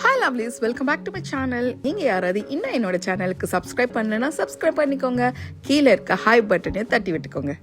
Hi lovelies, welcome back to my channel. நீங்க யாராவது இன்னும் என்னோட சேனலுக்கு சப்ஸ்கிரைப் பண்ணலன்னா சப்ஸ்கிரைப் பண்ணிக்கோங்க. கீழே இருக்க ஹாய் பட்டனையும் தட்டி விட்டுக்கோங்க.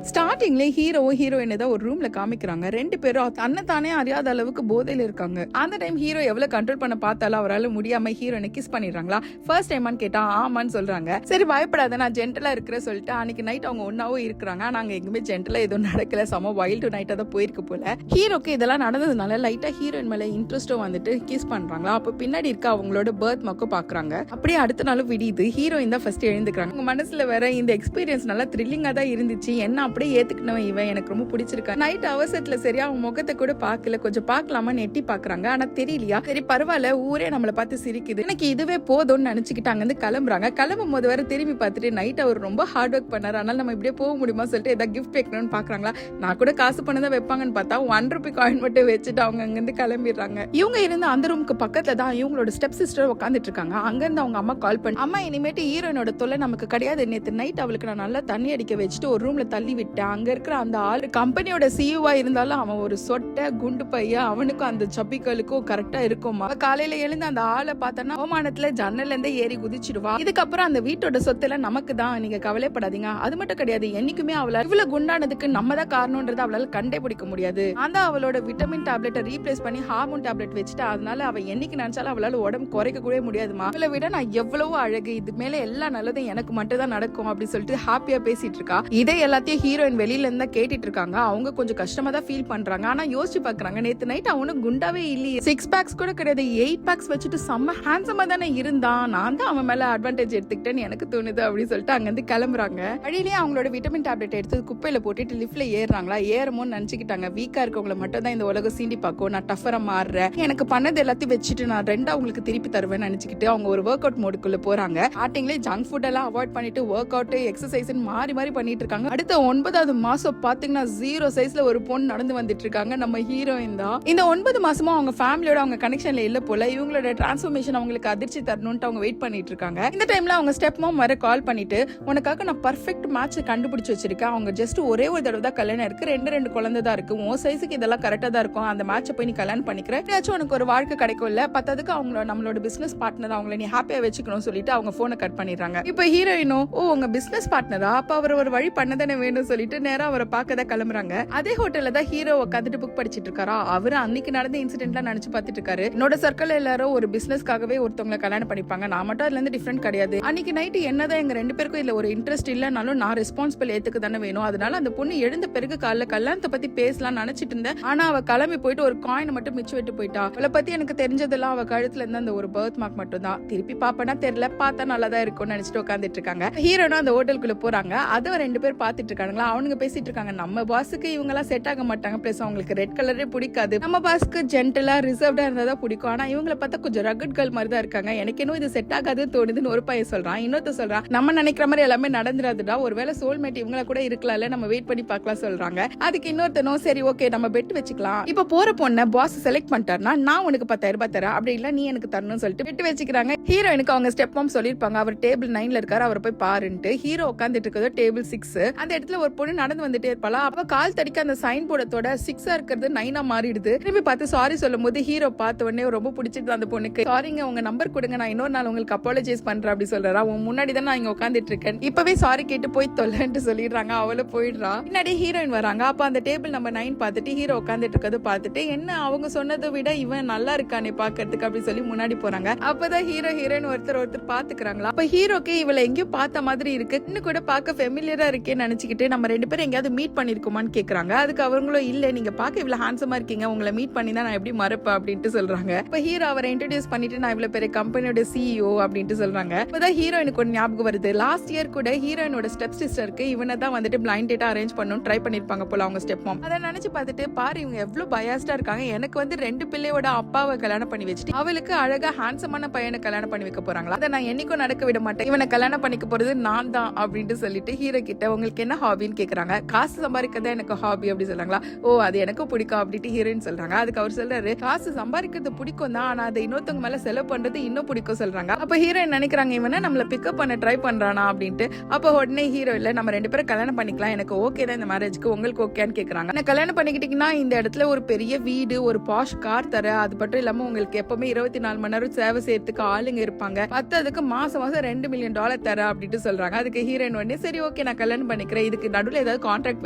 ஸ்டார்டிங்ல ஹீரோவும் ஹீரோயினை தான் ஒரு ரூம்ல காமிக்கிறாங்க. ரெண்டு பேரும் தன்னைத்தானே அறியாத அளவுக்கு போதையில இருக்காங்க. அந்த டைம் ஹீரோ எவ்வளவு கண்ட்ரோல் பண்ண பார்த்தாலும் அவரால் முடியாம ஹீரோயினை கிஸ் பண்ணிடுறாங்களா. ஃபர்ஸ்ட் டைமான்னு கேட்டா ஆமான்னு சொல்றாங்க. சரி பயப்படாத, நான் ஜென்டலா இருக்கிற சொல்லிட்டு அன்னைக்கு நைட் அவங்க ஒன்னாவும் இருக்கிறாங்க. நாங்க எங்குமே ஜென்டலா எதுவும் நடக்கல, சம வைல்டு நைட்டா தான் போயிருக்கு போல. ஹீரோக்கு இதெல்லாம் நடந்ததுனால லைட்டா ஹீரோயின் மேல இன்ட்ரெஸ்டும் வந்துட்டு கிஸ் பண்றாங்களா. அப்ப பின்னாடி இருக்க அவங்களோட பர்த் மார்க்கும் பாக்குறாங்க. அப்படியே அடுத்த நாளும் விடியுது. ஹீரோயின் தான் ஃபர்ஸ்ட் எழுந்துக்கிறாங்க. உங்க மனசுல வேற இந்த எக்ஸ்பீரியன்ஸ் நல்லா த்ரில்லிங்கா தான் இருந்துச்சு, என்ன அப்படியே ஏத்துக்கினவன் இவன், எனக்கு ரொம்ப பிடிச்சிருக்கா. நைட் அவசரத்துல சரியா அவங்க முகத்தை கூட பாக்கல, கொஞ்சம் பாக்கலாமான்னு எட்டி பாக்குறாங்க. ஆனா தெரியலையா. சரி பரவாயில்ல, ஊரே நம்மள பார்த்து சிரிக்குது, எனக்கு இதுவே போதும்னு நினைச்சுக்கிட்டு அங்க இருந்து கிளம்புறாங்க. கிளம்பும் போது வேற திரும்பி பார்த்துட்டு நைட் அவர் ரொம்ப ஹார்ட் ஒர்க் பண்ணாரு, அதனால நம்ம இப்படியே போக முடியுமா சொல்லிட்டு ஏதாவது கிஃப்ட் வைக்கணும்னு பாக்குறாங்களா. நான் கூட காசு பண்ணதான் வைப்பாங்கன்னு பார்த்தா ₹1 காயின் மட்டும் வச்சுட்டு அவங்க அங்க இருந்து கிளம்பிடுறாங்க. இவங்க இருந்த அந்த ரூமுக்கு பக்கத்துல தான் இவங்களோட ஸ்டெப் சிஸ்டர் உட்காந்துட்டு இருக்காங்க. அங்க இருந்து அவங்க அம்மா கால் பண்ணி, அம்மா இனிமேட்டு ஹீரோயினோட தொல்லை நமக்கு கிடையாது, நேற்று நைட் அவளுக்கு நான் நல்லா தண்ணி அடிக்க வச்சுட்டு ஒரு ரூம்ல தள்ளி விட்டேன். அங்க இருக்கிற அந்த ஆள் கம்பெனியோட சிஇஓவா இருந்தாலும் அவன் ஒரு சொட்டை குண்டு பையன், அவனுக்கும் அந்த சப்பிகளுக்கும் கரெக்டா இருக்குமா. காலையில எழுந்து அந்த ஆளை பார்த்தோன்னா அவமானத்துல ஜன்னல்ல இருந்தே ஏறி குதிச்சிடுவா. இதுக்கப்புறம் அந்த வீட்டோட சொத்துல நமக்கு தான், நீங்க கவலைப்படாதீங்க. அது மட்டும் கிடையாது, என்னைக்குமே அவளை இவ்வளவு குண்டானதுக்கு நம்ம தான் காரணம்ன்றது அவளால கண்டே பிடிக்க முடியாது. அந்த அவளோட விட்டமின் டேப்லெட்டை ரீப்ளேஸ் பண்ணி ஹார்மோன் டேப்லெட் வச்சுட்டு, அதனால அவ என்னைக்கு நினைச்சாலும் அவளால உடம்பு குறைக்க கூட முடியாதுமா. அவளை விட நான் எவ்வளவோ அழகு, இது மேல எல்லா நல்லதும் எனக்கு மட்டும் தான் நடக்கும் அப்படின்னு சொல்லிட்டு ஹாப்பியா பேசிட்டு இருக்கா. இதை எல்லாத்தையும் ஹீரோயின் வெளியில இருந்தா கேட்டுட்டு இருக்காங்க. அவங்க கொஞ்சம் கஷ்டமா தான் ஃபீல் பண்றாங்க. ஆனா யோசிச்சு பாக்குறாங்க, நேத்து நைட் அவனும் குண்டாவே இல்லையே, 6 பேக்ஸ் கூட கிடையாது, 8 பேக்ஸ் வச்சுட்டு செம்ம ஹேண்ட்ஸமா தானே இருந்தான், நான் தான் அவன் மேல அட்வான்டேஜ் எடுத்துக்கிட்டேன்னு எனக்கு தோணுது அப்படின்னு சொல்லிட்டு அங்க இருந்து கிளம்புறாங்க. வழியிலேயே அவங்களோட விட்டமின் டேப்லெட் எடுத்து குப்பையில போட்டுட்டு லிஃப்ட்ல ஏறாங்களா. ஏறமோன்னு நினைச்சுக்கிட்டாங்க, வீக்கா இருக்கவங்களை மட்டும் தான் இந்த உலகம் சீண்டி பார்க்கும், நான் டஃபரா மாறுறேன், எனக்கு பண்ணது எல்லாத்தையும் வச்சுட்டு நான் ரெண்டா அவங்களுக்கு திருப்பி தருவேன்னு நினைச்சுக்கிட்டு அவங்க ஒரு ஒர்க் அவுட் மோடுக்குள்ள போறாங்க. ஸ்டார்டிங்லேயே ஜங்க் ஃபுட் எல்லாம் அவாய்ட் பண்ணிட்டு ஒர்க் அவுட் எக்ஸசைஸ் மாறி மாறி பண்ணிட்டு இருக்காங்க. அடுத்த 9வது மாசம் பாத்தீங்கன்னா 0 சைஸ்ல ஒரு பொண்ணு நடந்து வந்துட்டு இருக்காங்க. நம்ம ஹீரோயின் தான். இந்த 9 மாசமும் அவங்க ஃபேமிலியோட அவங்க கனெக்ஷன்ல இல்ல போல. இவங்களோட டிரான்ஸ்ஃபர்மேஷன் அவங்களுக்கு அதிர்ச்சி தரணும்னு அவங்க வெயிட் பண்ணிட்டு இருக்காங்க. இந்த டைம்ல அவங்க ஸ்டெப் மாம் வர கால் பண்ணிட்டு, உனக்காக நான் பர்ஃபெக்ட் மேட்ச் கண்டுபிடிச்சு வச்சிருக்கேன், அவங்க ஜஸ்ட் ஒரே ஒரு தடவை தான் கல்யாணம் இருக்கு, 2 குழந்தை தான் இருக்கு, உன் சைஸுக்கு இதெல்லாம் கரெக்டா தான் இருக்கும், அந்த மேட்சை போய் நீ கல்யாணம் பண்ணிக்கிற, ஏதாச்சும் உனக்கு ஒரு வாழ்க்கை கிடைக்கும் இல்ல, பத்ததுக்கு அவங்களோட நம்மளோட பிசினஸ் பார்ட்னர் அவங்களை நீ ஹாப்பியா வச்சுக்கணும் சொல்லிட்டு அவங்க போனை கட் பண்ணிடுறாங்க. இப்ப ஹீரோயினோ, ஓ உங்க பிசினஸ் பார்ட்னரா, அப்ப அவர் ஒரு வழி பண்ணதானே வேணும் சொல்லிட்டு நேரா அவரை பார்க்கதான் கிளம்புறாங்க. அதே ஹோட்டல்ல தான் ஹீரோ உட்காந்துட்டு புக் படிச்சிட்டு இருக்காரா. அவரு அன்னைக்கு நடந்த இன்சிடென்ட்லாம் நினைச்சு பார்த்துட்டு இருக்காரு. என்னோட சர்க்கிள் எல்லாரும் ஒரு பிசினஸ்க்காகவே ஒருத்தவங்களை கல்யாணம் பண்ணிப்பாங்க, நான் மட்டும் அதுல இருந்து டிஃபரெண்ட் கிடையாது. அன்னைக்கு நைட்டு என்னதான் எங்க 2 பேருக்கும் இதுல ஒரு இன்ட்ரெஸ்ட் இல்லனாலும் நான் ரெஸ்பான்சிபிள் ஏத்துக்கு தானே வேணும், அதனால அந்த பொண்ணு எழுந்த பிறகு காலைல கல்யாணத்தை பத்தி பேசலாம் நினைச்சிட்டு இருந்தேன். ஆனா அவ கிளம்பி போயிட்டு ஒரு காயின் மட்டும் மிச்சம் விட்டு போயிட்டா. அவளை பத்தி எனக்கு தெரிஞ்சதெல்லாம் அவ கழுத்துல இருந்து அந்த ஒரு பர்த் மார்க் மட்டும் தான். திருப்பி பாப்பனா தெரியல, பார்த்தா நல்லாதான் இருக்கும்னு நினைச்சிட்டு உட்காந்துட்டு இருக்காங்க. ஹீரோனா அந்த ஹோட்டலுக்குள்ள போறாங்க. அதை 2 பேர் பாத்துட்டு இருக்காங்களா. அவனுங்க பேசிட்டு இருக்காங்க, நம்ம பாஸுக்கு இவங்க எல்லாம் செட் ஆக மாட்டாங்க, பிளஸ் அவங்களுக்கு ரெட் கலரே பிடிக்காது, நம்ம பாஸ்க்கு ஜென்டலா ரிசர்வ்டா இருந்தா பிடிக்கும், ஆனா இவங்களை பார்த்தா கொஞ்சம் ரகட் கேர்ள் மாதிரி தான் இருக்காங்க, எனக்கு இன்னும் இது செட் ஆகாதுன்னு தோணுதுன்னு ஒரு பையன் சொல்றான். இன்னொருத்த சொல்றான், நம்ம நினைக்கிற மாதிரி எல்லாமே நடந்துடாதுடா, ஒருவேளை சோல்மேட் இவங்கள கூட இருக்கலாம்ல, நம்ம வெயிட் பண்ணி பார்க்கலாம் சொல்றாங்க. அதுக்கு இன்னொருத்தனும், சரி ஓகே நம்ம பெட் வச்சுக்கலாம், இப்ப போற பொண்ண பாஸ் செலக்ட் பண்ணிட்டாருன்னா நான் உனக்கு 10,000 தரேன், அப்படி இல்ல நீ எனக்கு தரணும்னு சொல்லிட்டு பெட் வச்சுக்கிறாங்க. ஹீரோயினுக்கு அவங்க ஸ்டெப் மாம் சொல்லிருப்பாங்க, அவர் டேபிள் 9ல இருக்காரு, அவர் போய் பாருன்ட்டு. ஹீரோ உட்காந்துட்டு இருக்கிறது டேபிள் 6. அந்த இடத்துல ஒரு பொண்ணு நடந்து வந்துட்டே இருப்பாளா. அப்ப கால் தடிக்க அந்த சைன் போர்டத்தோட 6 இருக்கிறது 9 மாறிடுது. திரும்பி பார்த்து சாரி சொல்லும் போது ஹீரோ பார்த்த உடனே ரொம்ப பிடிச்சிட்டு அந்த பொண்ணுக்கு, சாரிங்க உங்க நம்பர் கொடுங்க, நான் இன்னொரு நாள் உங்களுக்கு அப்பாலஜைஸ் பண்றேன் அப்படி சொல்றா. உன் முன்னாடி தான் நான் இங்க உட்காந்துட்டு இருக்கேன், இப்பவே சாரி கேட்டு போய் தொல்லன்ட்டு சொல்லிடுறாங்க. அவள போயிடுறா. பின்னாடி ஹீரோயின் வராங்க. அப்ப அந்த டேபிள் நம்பர் 9 பார்த்துட்டு ஹீரோ உட்காந்துட்டு இருக்கிறது பார்த்துட்டு, என்ன அவங்க சொன்னதை விட இவன் நல்லா இருக்கானே பாக்கிறதுக்கு அப்படி சொல்லி முன்னாடி போறாங்க. அப்பதான் ஹீரோ ஹீரோயின் ஒருத்தர் பாத்துக்கிறாங்களா. அப்ப ஹீரோக்கு இவளை எங்கேயும் பார்த்த மாதிரி இருக்கு, இன்னும் கூட பார்க்க ஃபெமிலியரா இருக்கேன்னு நினைச்சுக்கிட்டு நம்ம 2 பேரும் எங்கேயாவது மீட் பண்ணிருக்கோமான்னு கேக்குறாங்க. அதுக்கு அவங்களும், இல்ல நீங்க பாக்க இவ்வளவு ஹேண்ட்ஸமா இருக்கீங்க, உங்களை மீட் பண்ணி தான் நான் எப்படி மறப்பேன் அப்படின்ட்டு சொல்றாங்க. இப்ப ஹீரோ அவரை இன்ட்ரோடியூஸ் பண்ணிட்டு, நான் இவ்வளவு பெரிய கம்பெனியோட சிஇஓ அப்படின்ட்டு சொல்றாங்க. இப்பதான் ஹீரோயினுக்கு ஒரு ஞாபகம் வருது, லாஸ்ட் இயர் கூட ஹீரோயினோட ஸ்டெப் சிஸ்டருக்கு இவனை தான் வந்துட்டு பிளைண்ட் டேட்டா அரேஞ்ச் பண்ணணும் ட்ரை பண்ணிருப்பாங்க போல அவங்க ஸ்டெப் மாம். அதை நினைச்சு பார்த்துட்டு, பாரு இவங்க எவ்வளவு பயாஸ்டா இருக்காங்க, எனக்கு வந்து 2 பிள்ளையோட அப்பாவை கல்யாணம் பண்ணி வச்சுட்டு அவளுக்கு அழகா ஹேண்ட்ஸமான பையனை கல்யாணம் பண்ணி வைக்க போறாங்களா, அதை நான் என்னைக்கும் நடக்க விட மாட்டேன், இவனை கல்யாணம் பண்ணிக்க போறது நான் தான் அப்படின்ட்டு சொல்லிட்டு ஹீரோ கிட்ட, உங்களுக்கு என்ன ஹாபி, அப்படின்னு கேக்குறாங்க. காசு சம்பாதிக்கிறதா எனக்கு ஹாபி அப்படி சொல்றாங்களா. ஓ அது எனக்கும் பிடிக்கும் அப்படின்ட்டு ஹீரோயின் சொல்றாங்க. அதுக்கு அவர் சொல்றாரு, காசு சம்பாதிக்கிறது பிடிக்கும் தான், ஆனா அதை இன்னொருத்தவங்க மேல செலவு பண்றது இன்னும் பிடிக்கும் சொல்றாங்க. அப்ப ஹீரோயின் நினைக்கிறாங்க இவனை நம்மள பிக்கப் பண்ண ட்ரை பண்றானா அப்படின்ட்டு. அப்ப உடனே ஹீரோ இல்ல நம்ம 2 பேரும் கல்யாணம் பண்ணிக்கலாம், எனக்கு ஓகே தான் இந்த மேரேஜ்க்கு, உங்களுக்கு ஓகேன்னு கேக்குறாங்க. நான் கல்யாணம் பண்ணிக்கிட்டீங்கன்னா இந்த இடத்துல ஒரு பெரிய வீடு, ஒரு பாஷ் கார் தர, அது மட்டும் இல்லாம உங்களுக்கு எப்பவுமே 24 மணி நேரம் சேவை செய்யறதுக்கு ஆளுங்க இருப்பாங்க, மத்ததுக்கு மாசம் மாசம் $2 மில்லியன் தர அப்படின்ட்டு சொல்றாங்க. அதுக்கு ஹீரோயின் உடனே சரி ஓகே நான் கல்யாணம் பண்ணிக்கிறேன், இதுக்கு நடுவில் ஏதாவது கான்ட்ராக்ட்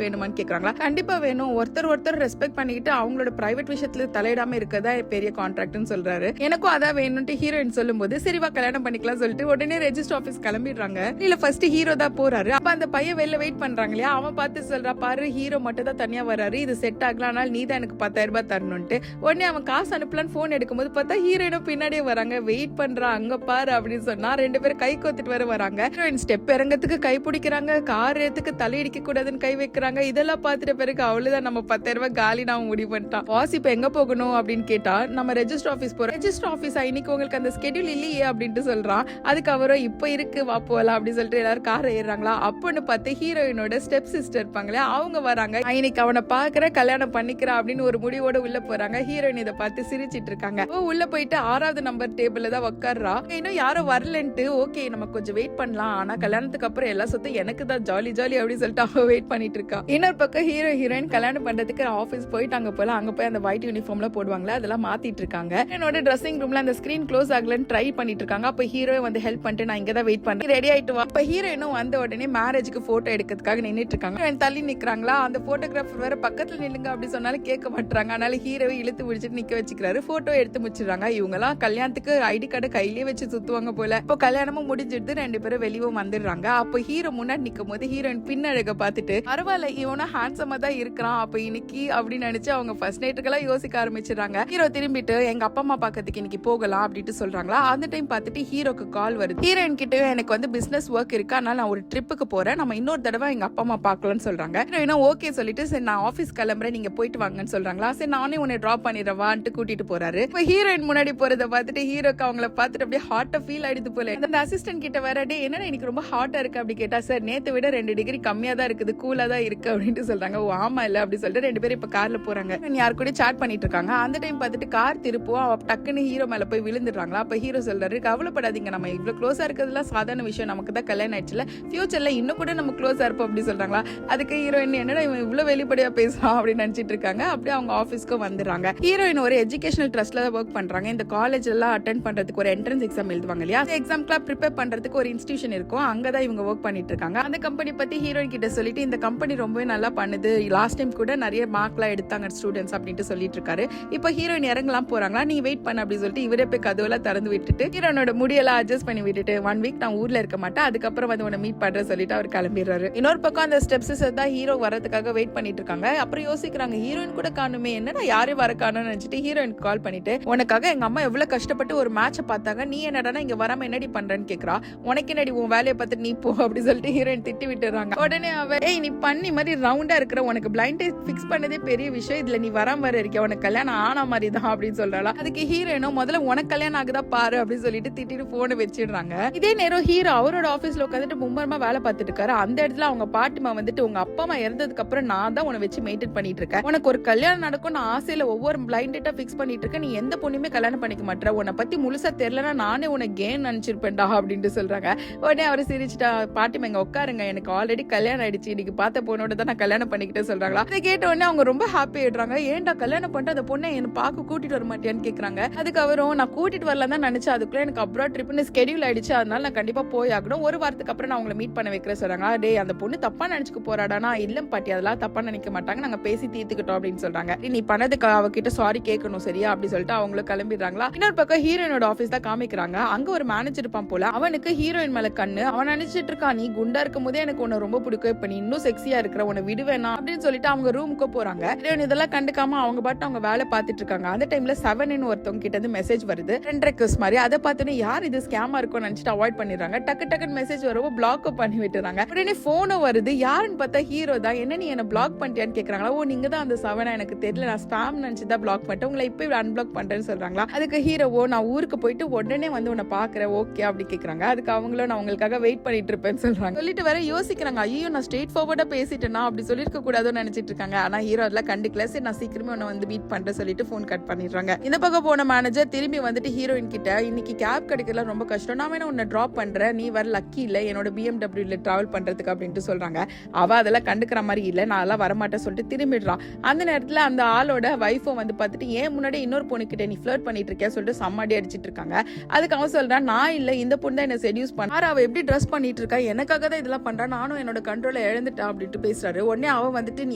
வேணுமான்னு கேக்குறாங்களா. கண்டிப்பா வேணும், ஒருத்தர் ரெஸ்பெக்ட் பண்ணிக்கிட்டு அவங்களோட பிரைவேட் விஷயத்துல தலையிடாம இருக்கதா பெரிய கான்ட்ராக்ட்னு சொல்றாரு. எனக்கும் அதான் வேணும்னு ஹீரோயின் சொல்லும்போது சரிவா கல்யாணம் பண்ணிக்கலாம் சொல்லிட்டு உடனே ரெஜிஸ்டர் ஆபீஸ் கிளம்பிடுறாங்க. இல்ல ஃபர்ஸ்ட் ஹீரோ தான் போறாரு. அப்ப அந்த பையன் வெளில வெயிட் பண்றாங்க இல்லையா, அவன் பார்த்து சொல்றா பாரு ஹீரோ மட்டும் தான் தனியா வராரு, இது செட் ஆகலாம், அதனால நீ தான் எனக்கு 10,000 ரூபாய் தரணும்ட்டு. உடனே அவன் காசு அனுப்பலான்னு போன் எடுக்கும்போது பார்த்தா ஹீரோயினும் பின்னாடியே வராங்க. வெயிட் பண்றா அங்க பாரு அப்படின்னு சொன்னா 2 பேரும் கை கோத்துட்டு வர வராங்க. ஹீரோயின் ஸ்டெப் இறங்கத்துக்கு கை பிடிக்கிறாங்க, கார் ஏத்துக்கு தலையடிக்க கூடாதுன்னு கை வைக்கிறாங்க. இதெல்லாம் பார்த்துட்ட பிறகு அவ்வளவுதான் நம்ம 10,000 ரூபாய் காலி நான் முடிவு பண்ணிட்டான். பாஸ் இப்ப எங்க போகணும் அப்படின்னு கேட்டா நம்ம ரெஜிஸ்டர் ஆபீஸ் போறோம். ரெஜிஸ்டர் ஆபீஸ் இன்னைக்கு உங்களுக்கு அந்த ஸ்கெடியூல் இல்லையே அப்படின்ட்டு சொல்றான். அதுக்கு அவரும் இப்ப இருக்கு வா போலாம் அப்படின்னு சொல்லிட்டு எல்லாரும் கார் ஏறாங்களா. அப்பன்னு பார்த்து ஹீரோயினோட ஸ்டெப் சிஸ்டர் இருப்பாங்களே அவங்க வராங்க. இன்னைக்கு அவனை பாக்குற கல்யாணம் பண்ணிக்கிறா அப்படின்னு ஒரு முடிவோட உள்ள போறாங்க. ஹீரோயின் இதை பார்த்து சிரிச்சிட்டு இருக்காங்க. உள்ள போயிட்டு 6வது நம்பர் டேபிள்ல தான் உட்கார்றா. இன்னும் யாரும் வரலன்ட்டு ஓகே நம்ம கொஞ்சம் வெயிட் பண்ணலாம், ஆனா கல்யாணத்துக்கு அப்புறம் எல்லா சொத்தும் எனக்கு தான், ஜாலி ஜாலி அப்படின்னு சொல்லிட்டு அவ வெயிட் பண்ணிட்டு இருக்கா. இன்னொரு பக்கம் ஹீரோயின் கல்யாணம் பண்றதுக்கு ஆபீஸ் போயிட்டு அங்க போல அங்க போய் அந்த ஒயிட் யூனிஃபார்ம்ல போடுவாங்களா அதெல்லாம் மாத்திட்டு இருக்காங்க. என்னோட ட்ரெஸ்ஸிங் ரூம்ல அந்த ஸ்கிரீன் க்ளோஸ் ஆகலன்னு ட்ரை பண்ணிட்டு இருக்காங்க. அப்ப ஹீரோ வந்து ஹெல்ப் பண்ணிட்டு நான் இங்க தான் வெயிட் பண்றேன், ரெடி ஆயிட்டு வா. அப்ப ஹீரோயினும் வந்த உடனே மேரேஜ்க்கு போட்டோ எடுக்கிறதுக்காக நின்னுட்டு இருக்காங்க. தள்ளி நிக்கிறாங்களா, அந்த போட்டோகிராஃபர் வேற பக்கத்துல நில்லுங்க அப்படி சொன்னாலும் கேட்க மாட்டாங்க. அதனால ஹீரோவை இழுத்து பிடிச்சிட்டு நிக்க வச்சுக்கிறாரு. போட்டோ எடுத்து முடிச்சிடுறாங்க. இவங்க எல்லாம் கல்யாணத்துக்கு ஐடி கார்டு கையிலேயே வச்சு சுத்துவாங்க போல. இப்போ கல்யாணமும் முடிஞ்சிடுது, 2 பேரும் வெளியும் வந்துடுறாங்க. அப்போ ஹீரோ முன்னாடி நிக்கும் போது ஹீரோயின் பின்னழக பார்த்துட்டு பரவாயில்ல இவனும் ஹேண்ட்ஸமா தான் இருக்கிறான், அப்ப இன்னைக்கு அப்படின்னு நினைச்சு அவங்க ஃபர்ஸ்ட் நைட்டுக்கெல்லாம் யோசிக்க ஆரம்பிச்சிடுறாங்க. ஹீரோ திரும்பிட்டு எங்க அப்பா அம்மா பாக்கிறதுக்கு இன்னைக்கு போகலாம் அப்படின்ட்டு சொல்றாங்களா. அந்த டைம் பார்த்துட்டு ஹீரோக்கு கால் வருது. ஹீரோயின் கிட்ட எனக்கு வந்து பிசினஸ் ஒர்க் இருக்கு, அதனால நான் ஒரு ட்ரிப்புக்கு போறேன், நம்ம இன்னொரு தடவை எங்க அப்பா அம்மா பாக்கலாம்னு சொல்றாங்க. ஹீரோயினும் ஓகே சொல்லிட்டு சரி நான் ஆபீஸ் கிளம்புறேன் நீங்க போயிட்டு வாங்கன்னு சொல்றாங்களா. சரி நானே உன்னை டிராப் பண்ணிடுவான்ட்டு கூட்டிட்டு போறாரு. இப்போ ஹீரோயின் முன்னாடி போறதை பார்த்துட்டு ஹீரோக்கு அவங்கள பார்த்துட்டு அப்படியே ஹார்ட்டா ஃபீல் ஆயிடுது போல. அந்த அசிஸ்டன்ட் கிட்ட வேற டே என்னன்னா எனக்கு ரொம்ப ஹாட்டா இருக்கு அப்படி கேட்டா, சார் நேத்து விட 2 டிகிரி கம்மியா தான் இருக்குது, கூலா தான் இருக்கு அப்படின்ட்டு சொல்றாங்க. ஓ ஆமா இல்ல அப்படி சொல்லிட்டு 2 பேரும் இப்ப கார்ல போறாங்க. யாரு கூட சாட் பண்ணிட்டு இருக்காங்க. அந்த டைம் பார்த்துட்டு கார் திருப்புவோம் டக்குன்னு ஹீரோ மேல போய் விழுந்துடுறாங்களா. அப்ப ஹீரோ சொல்றாரு கவலைப்படாதீங்க, நம்ம இவ்வளவு க்ளோஸா இருக்கிறதுலாம் சாதாரண விஷயம், நமக்கு தான் கல்யாணம் ஆயிடுச்சுல, ஃபியூச்சர்ல இன்னும் கூட நம்ம க்ளோஸா இருப்போம் அப்படி சொல்றாங்களா. அதுக்கு ஹீரோயின் என்னடா இவன் இவ்வளவு வெளிப்படையா பேசுறான் அப்படின்னு நினைச்சிட்டு இருக்காங்க. அப்படியே அவங்க ஆபீஸ்க்கு வந்துடுறாங்க. ஹீரோயின் ஒரு எஜுகேஷனல் ட்ரஸ்ட்ல தான் ஒர்க் பண்றாங்க. இந்த காலேஜ் எல்லாம் அட்டென்ட் பண்றதுக்கு ஒரு என்ட்ரன்ஸ் எக்ஸாம் எழுதுவாங்க இல்லையா, அந்த எக்ஸாம்க்குலாம் ப்ரிப்பேர் பண்றதுக்கு ஒரு இன்ஸ்டிடியூஷன் இருக்கும், அங்கதான் இவங்க ஒர்க் பண்ணிட்டு இருக்காங்க. அந்த கம்பெனி பத்தி ஹீரோயின் கிட்ட சொல்லிட்டு இந்த கம்பெனி ரொம்பவே நல்லா பண்ணுது, லாஸ்ட் டைம் கூட நிறைய மார்க்லாம் எடுத்தாங்க ஸ்டூடெண்ட்ஸ் அப்படின்ட்டு சொல்லிட்டு இருக்காரு. இப்போ ஹீரோயின் இறங்கலாம் போறாங்களா, நீ வெயிட் பண்ண அப்படி சொல்லிட்டு இவரே போய் கதவுலாம் திறந்து விட்டுட்டு ஹீரோனோட முடியெல்லாம் அட்ஜஸ்ட் பண்ணி விட்டுட்டு 1 வீக் நான் ஊர்ல இருக்க மாட்டேன், அதுக்கப்புறம் வந்து உன்னை மீட் பண்ற சொல்லிட்டு அவர் கிளம்பிடுறாரு. இன்னொரு பக்கம் அந்த ஸ்டெப்ஸ் தான் ஹீரோ வரதுக்காக வெயிட் பண்ணிட்டு இருக்காங்க. அப்புறம் யோசிக்கிறாங்க ஹீரோயின் கூட காணுமே, என்னடா யாரும் வர காணும்னு நினைச்சிட்டு ஹீரோயினுக்கு கால் பண்ணிட்டு உனக்காக எங்க அம்மா எவ்வளவு கஷ்டப்பட்டு ஒரு மேட்ச பார்த்தாங்க, நீ என்னடா இங்க வராம என்னடி பண்றேன்னு கேக்குறா. உனக்கு என்னடி உன் வேலையை பார்த்துட்டு நீ போ அப்படி சொல்லிட்டு ஹீரோயின் திட்டி விட்டுறாங்க. உடனே அவ ஏய் நீ பண்ணி மாதிரி ரவுண்டா இருக்கிற, உனக்கு பிளைண்ட் ஃபிக்ஸ் பண்ணதே பெரிய விஷயம், இதுல நீ வராம வர இருக்க, உனக்கு கல்யாணம் ஆன மாதிரி தான் அப்படின்னு சொல்றாளா. அதுக்கு ஹீரோயினும் முதல்ல உனக்கு கல்யாணம் ஆகுதா பாரு அப்படின்னு சொல்லிட்டு திட்டிட்டு போனை வச்சிடுறாங்க. இதே நேரம் ஹீரோ அவரோட ஆபீஸ்ல உட்காந்துட்டு மும்பரமா வேலை பார்த்துட்டு இருக்காரு. அந்த இடத்துல அவங்க பாட்டிமா வந்துட்டு உங்க அப்பா அம்மா இறந்ததுக்கு அப்புறம் நான் தான் உன்னை வச்சு மெயின்டைன் பண்ணிட்டு இருக்கேன், உனக்கு ஒரு கல்யாணம் நடக்கும் நான் ஆசையில ஒவ்வொரு பிளைண்ட் டேட்டா ஃபிக்ஸ் பண்ணிட்டு இருக்கேன், நீ எந்த பொண்ணுமே கல்யாணம் பண்ணிக்க மாட்டேற, உன்னை பத்தி முழுசா தெரியலன்னா நானே உன்னை கேன் நினைச்சிருப்பேன்டா அப்படின்ட்டு சொல்றாங்க. உடனே அவர் சிரிச்சுட்டா பாட்டிமா இங்க உட்காருங்க, எனக்கு ஆல்ரெடி கல்யாணம் ஆயிடுச்சு, இன்னைக்கு பார்த்த பொண்ணோட தான் நான் கல்யாணம் பண்ணிக்கிட்டே சொல்றாங்களா. அதை கேட்ட உடனே அவங்க ரொம்ப ஹாப்பி ஆயிடுறாங்க. ஏன்டா கல்யாணம் பண்ணிட்டு அந்த பொண்ணை என்ன பார்க்க கூட்டிட்டு வர மாட்டியான்னு கேக்குறாங்க. அதுக்கு அவரும் நான் கூட்டிட்டு வரலாம் தான் நினைச்சேன், அதுக்குள்ள எனக்கு அப்ராட் ட்ரிப்னு ஸ்கெடியூல் ஆயிடுச்சு, அதனால நான் கண்டிப்பா போய் ஆகணும், ஒரு வாரத்துக்கு அப்புறம் நான் உங்களை மீட் பண்ண வைக்கிறேன் சொல்றாங்க. டே அந்த பொண்ணு தப்பா நினைச்சுக்க போறாடானா, இல்ல பாட்டி அதெல்லாம் தப்பா நினைக்க மாட்டாங்க, நாங்க பேசி தீர்த்துக்கிட்டோம் அப்படின்னு சொல்றாங்க. நீ பண்ணதுக்கு அவகிட்ட சாரி கேட்கணும் சரியா அப்படி சொல்லிட்டு அவங்களும் கிளம்பிடுறாங்களா. இன்னொரு பக்கம் ஹீரோயினோட ஆபீஸ் தான் காமிக்கிறாங்க. அங்க ஒரு மேனேஜர் இருப்பான் போல, அவனுக்கு ஹீரோயின் மேல கண்ணு, அவன் நினைச்சிட்டு இருக்கான் நீ குண்டா இருக்கும் போதே எனக்கு உன்னை ரொம்ப பிடிக்கும், இப்ப நீ இன்னும் செக்ஸியா இருக்கிற, உன்னை விடுவேனா அப்படின்னு சொல்லிட்டு அவங்க ரூமுக்கு போறாங்க. ஹீரோயின் இதெல்லாம் கண்டுக்காம அவங்க பாட்டு அவங்க வேலை பார்த்துட்டு இருக்காங்க. அந்த டைம்ல 7 ஒருத்தவங்க கிட்ட இருந்து மெசேஜ் வருது, ஃப்ரெண்ட் ரெக்வெஸ்ட் மாதிரி. அதை பார்த்துன்னு யார் இது ஸ்கேமா இருக்கும்னு நினைச்சிட்டு அவாய்ட் பண்ணிடுறாங்க. டக்கு டக்குன்னு மெசேஜ் வரவும் பிளாக் பண்ணி விட்டுறாங்க. உடனே போனோ வருது, யாருன்னு பார்த்தா ஹீரோ தான். என்ன நீ என்ன பிளாக் பண்ணிட்டியான்னு கேக்குறாங்களா. ஓ நீங்க தான் அந்த 7 எனக்கு தெரியல, நான் ஸ்பாம் நினைச்சுதான் பிளாக் பண்ணிட்டேன், உங்களை இப்ப அன்பிளாக் பண்றேன்னு சொல்றாங்களா. அதுக்கு ஹீரோவோ நான் ஊருக்கு போயிட்டு உடனே வந்து உன்னை பாக்குறேன் ஓகே அப்படி கேக்குறாங்க. அதுக்கு அவங்களும் நான் உங்களுக்காக வெயிட் பண்ணிட்டு இருப்பேன்னு சொல்றாங்க. சொல்லிட்டு வேற யோசிக்கிறாங்க, ஐயோ நான் நான் ஸ்ட்ரெயிட் ஃபார்வர்டா பேசிட்டேனா அப்படி சொல்லிருக்க கூடாதுன்னு நினைச்சிட்டு இருக்காங்க. ஆனா ஹீரோ அதெல்லாம் கண்டுக்கல. சரி நான் சீக்கிரமே உன்னை வந்து மீட் பண்றேன் சொல்லிட்டு போன் கட் பண்ணிடுறாங்க. இந்த பக்கம் போன மேனேஜர் திரும்பி வந்துட்டு ஹீரோயின் கிட்ட இன்னைக்கு கேப் கிடைக்கல ரொம்ப கஷ்டம், நான் வேணா உன்னை டிராப் பண்றேன், நீ வர லக்கி இல்ல என்னோட BMW டிராவல் பண்றதுக்கு அப்படின்ட்டு சொல்றாங்க. அவ அதெல்லாம் கண்டுக்கிற மாதிரி இல்ல, நான் அதெல்லாம் வரமாட்டேன் சொல்லிட்டு திரும்பிடுறான். அந்த நேரத்துல அந்த ஆளோட வைஃபும் வந்து பார்த்துட்டு ஏன் முன்னாடி இன்னொரு பொண்ணு கிட்ட நீ ஃபிளர்ட் பண்ணிட்டு இருக்க சொல்லிட்டு சம்மாடி அடிச்சிட்டு இருக்காங்க. அதுக்கு அவன் சொல்றான் நான் இல்ல இந்த பொண்ணு தான் என்ன செடியூஸ் பண்ண, அவ எப்படி ட்ரெஸ் பண்ணிட்டு இருக்கா, எனக்காக தான் இதெல்லாம் பண்றா, நானும் என்னோட கண்ட்ரோல இழந்துட்டா அப்படின்ட்டு பேசுறாரு. உடனே அவன் வந்துட்டு நீ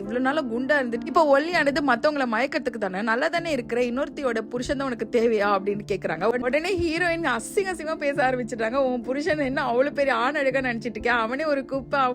இவ்வளவு நாள குண்டா இருந்துட்டு இப்போ ஒல்லியானது மத்தவங்களை மயக்கத்துக்கு தானே, நல்லா தானே இருக்கிற, இன்னொருத்தியோட புருஷன் தான் உனக்கு தேவையா அப்படின்னு கேக்குறாங்க. உடனே ஹீரோயின் அசிங்கமா பேச ஆரம்பிச்சிட்டாங்க. உன் புருஷன் என்ன அவ்வளவு பெரிய ஆண் அழகா நினைச்சிட்டு இருக்கேன், அவனே ஒரு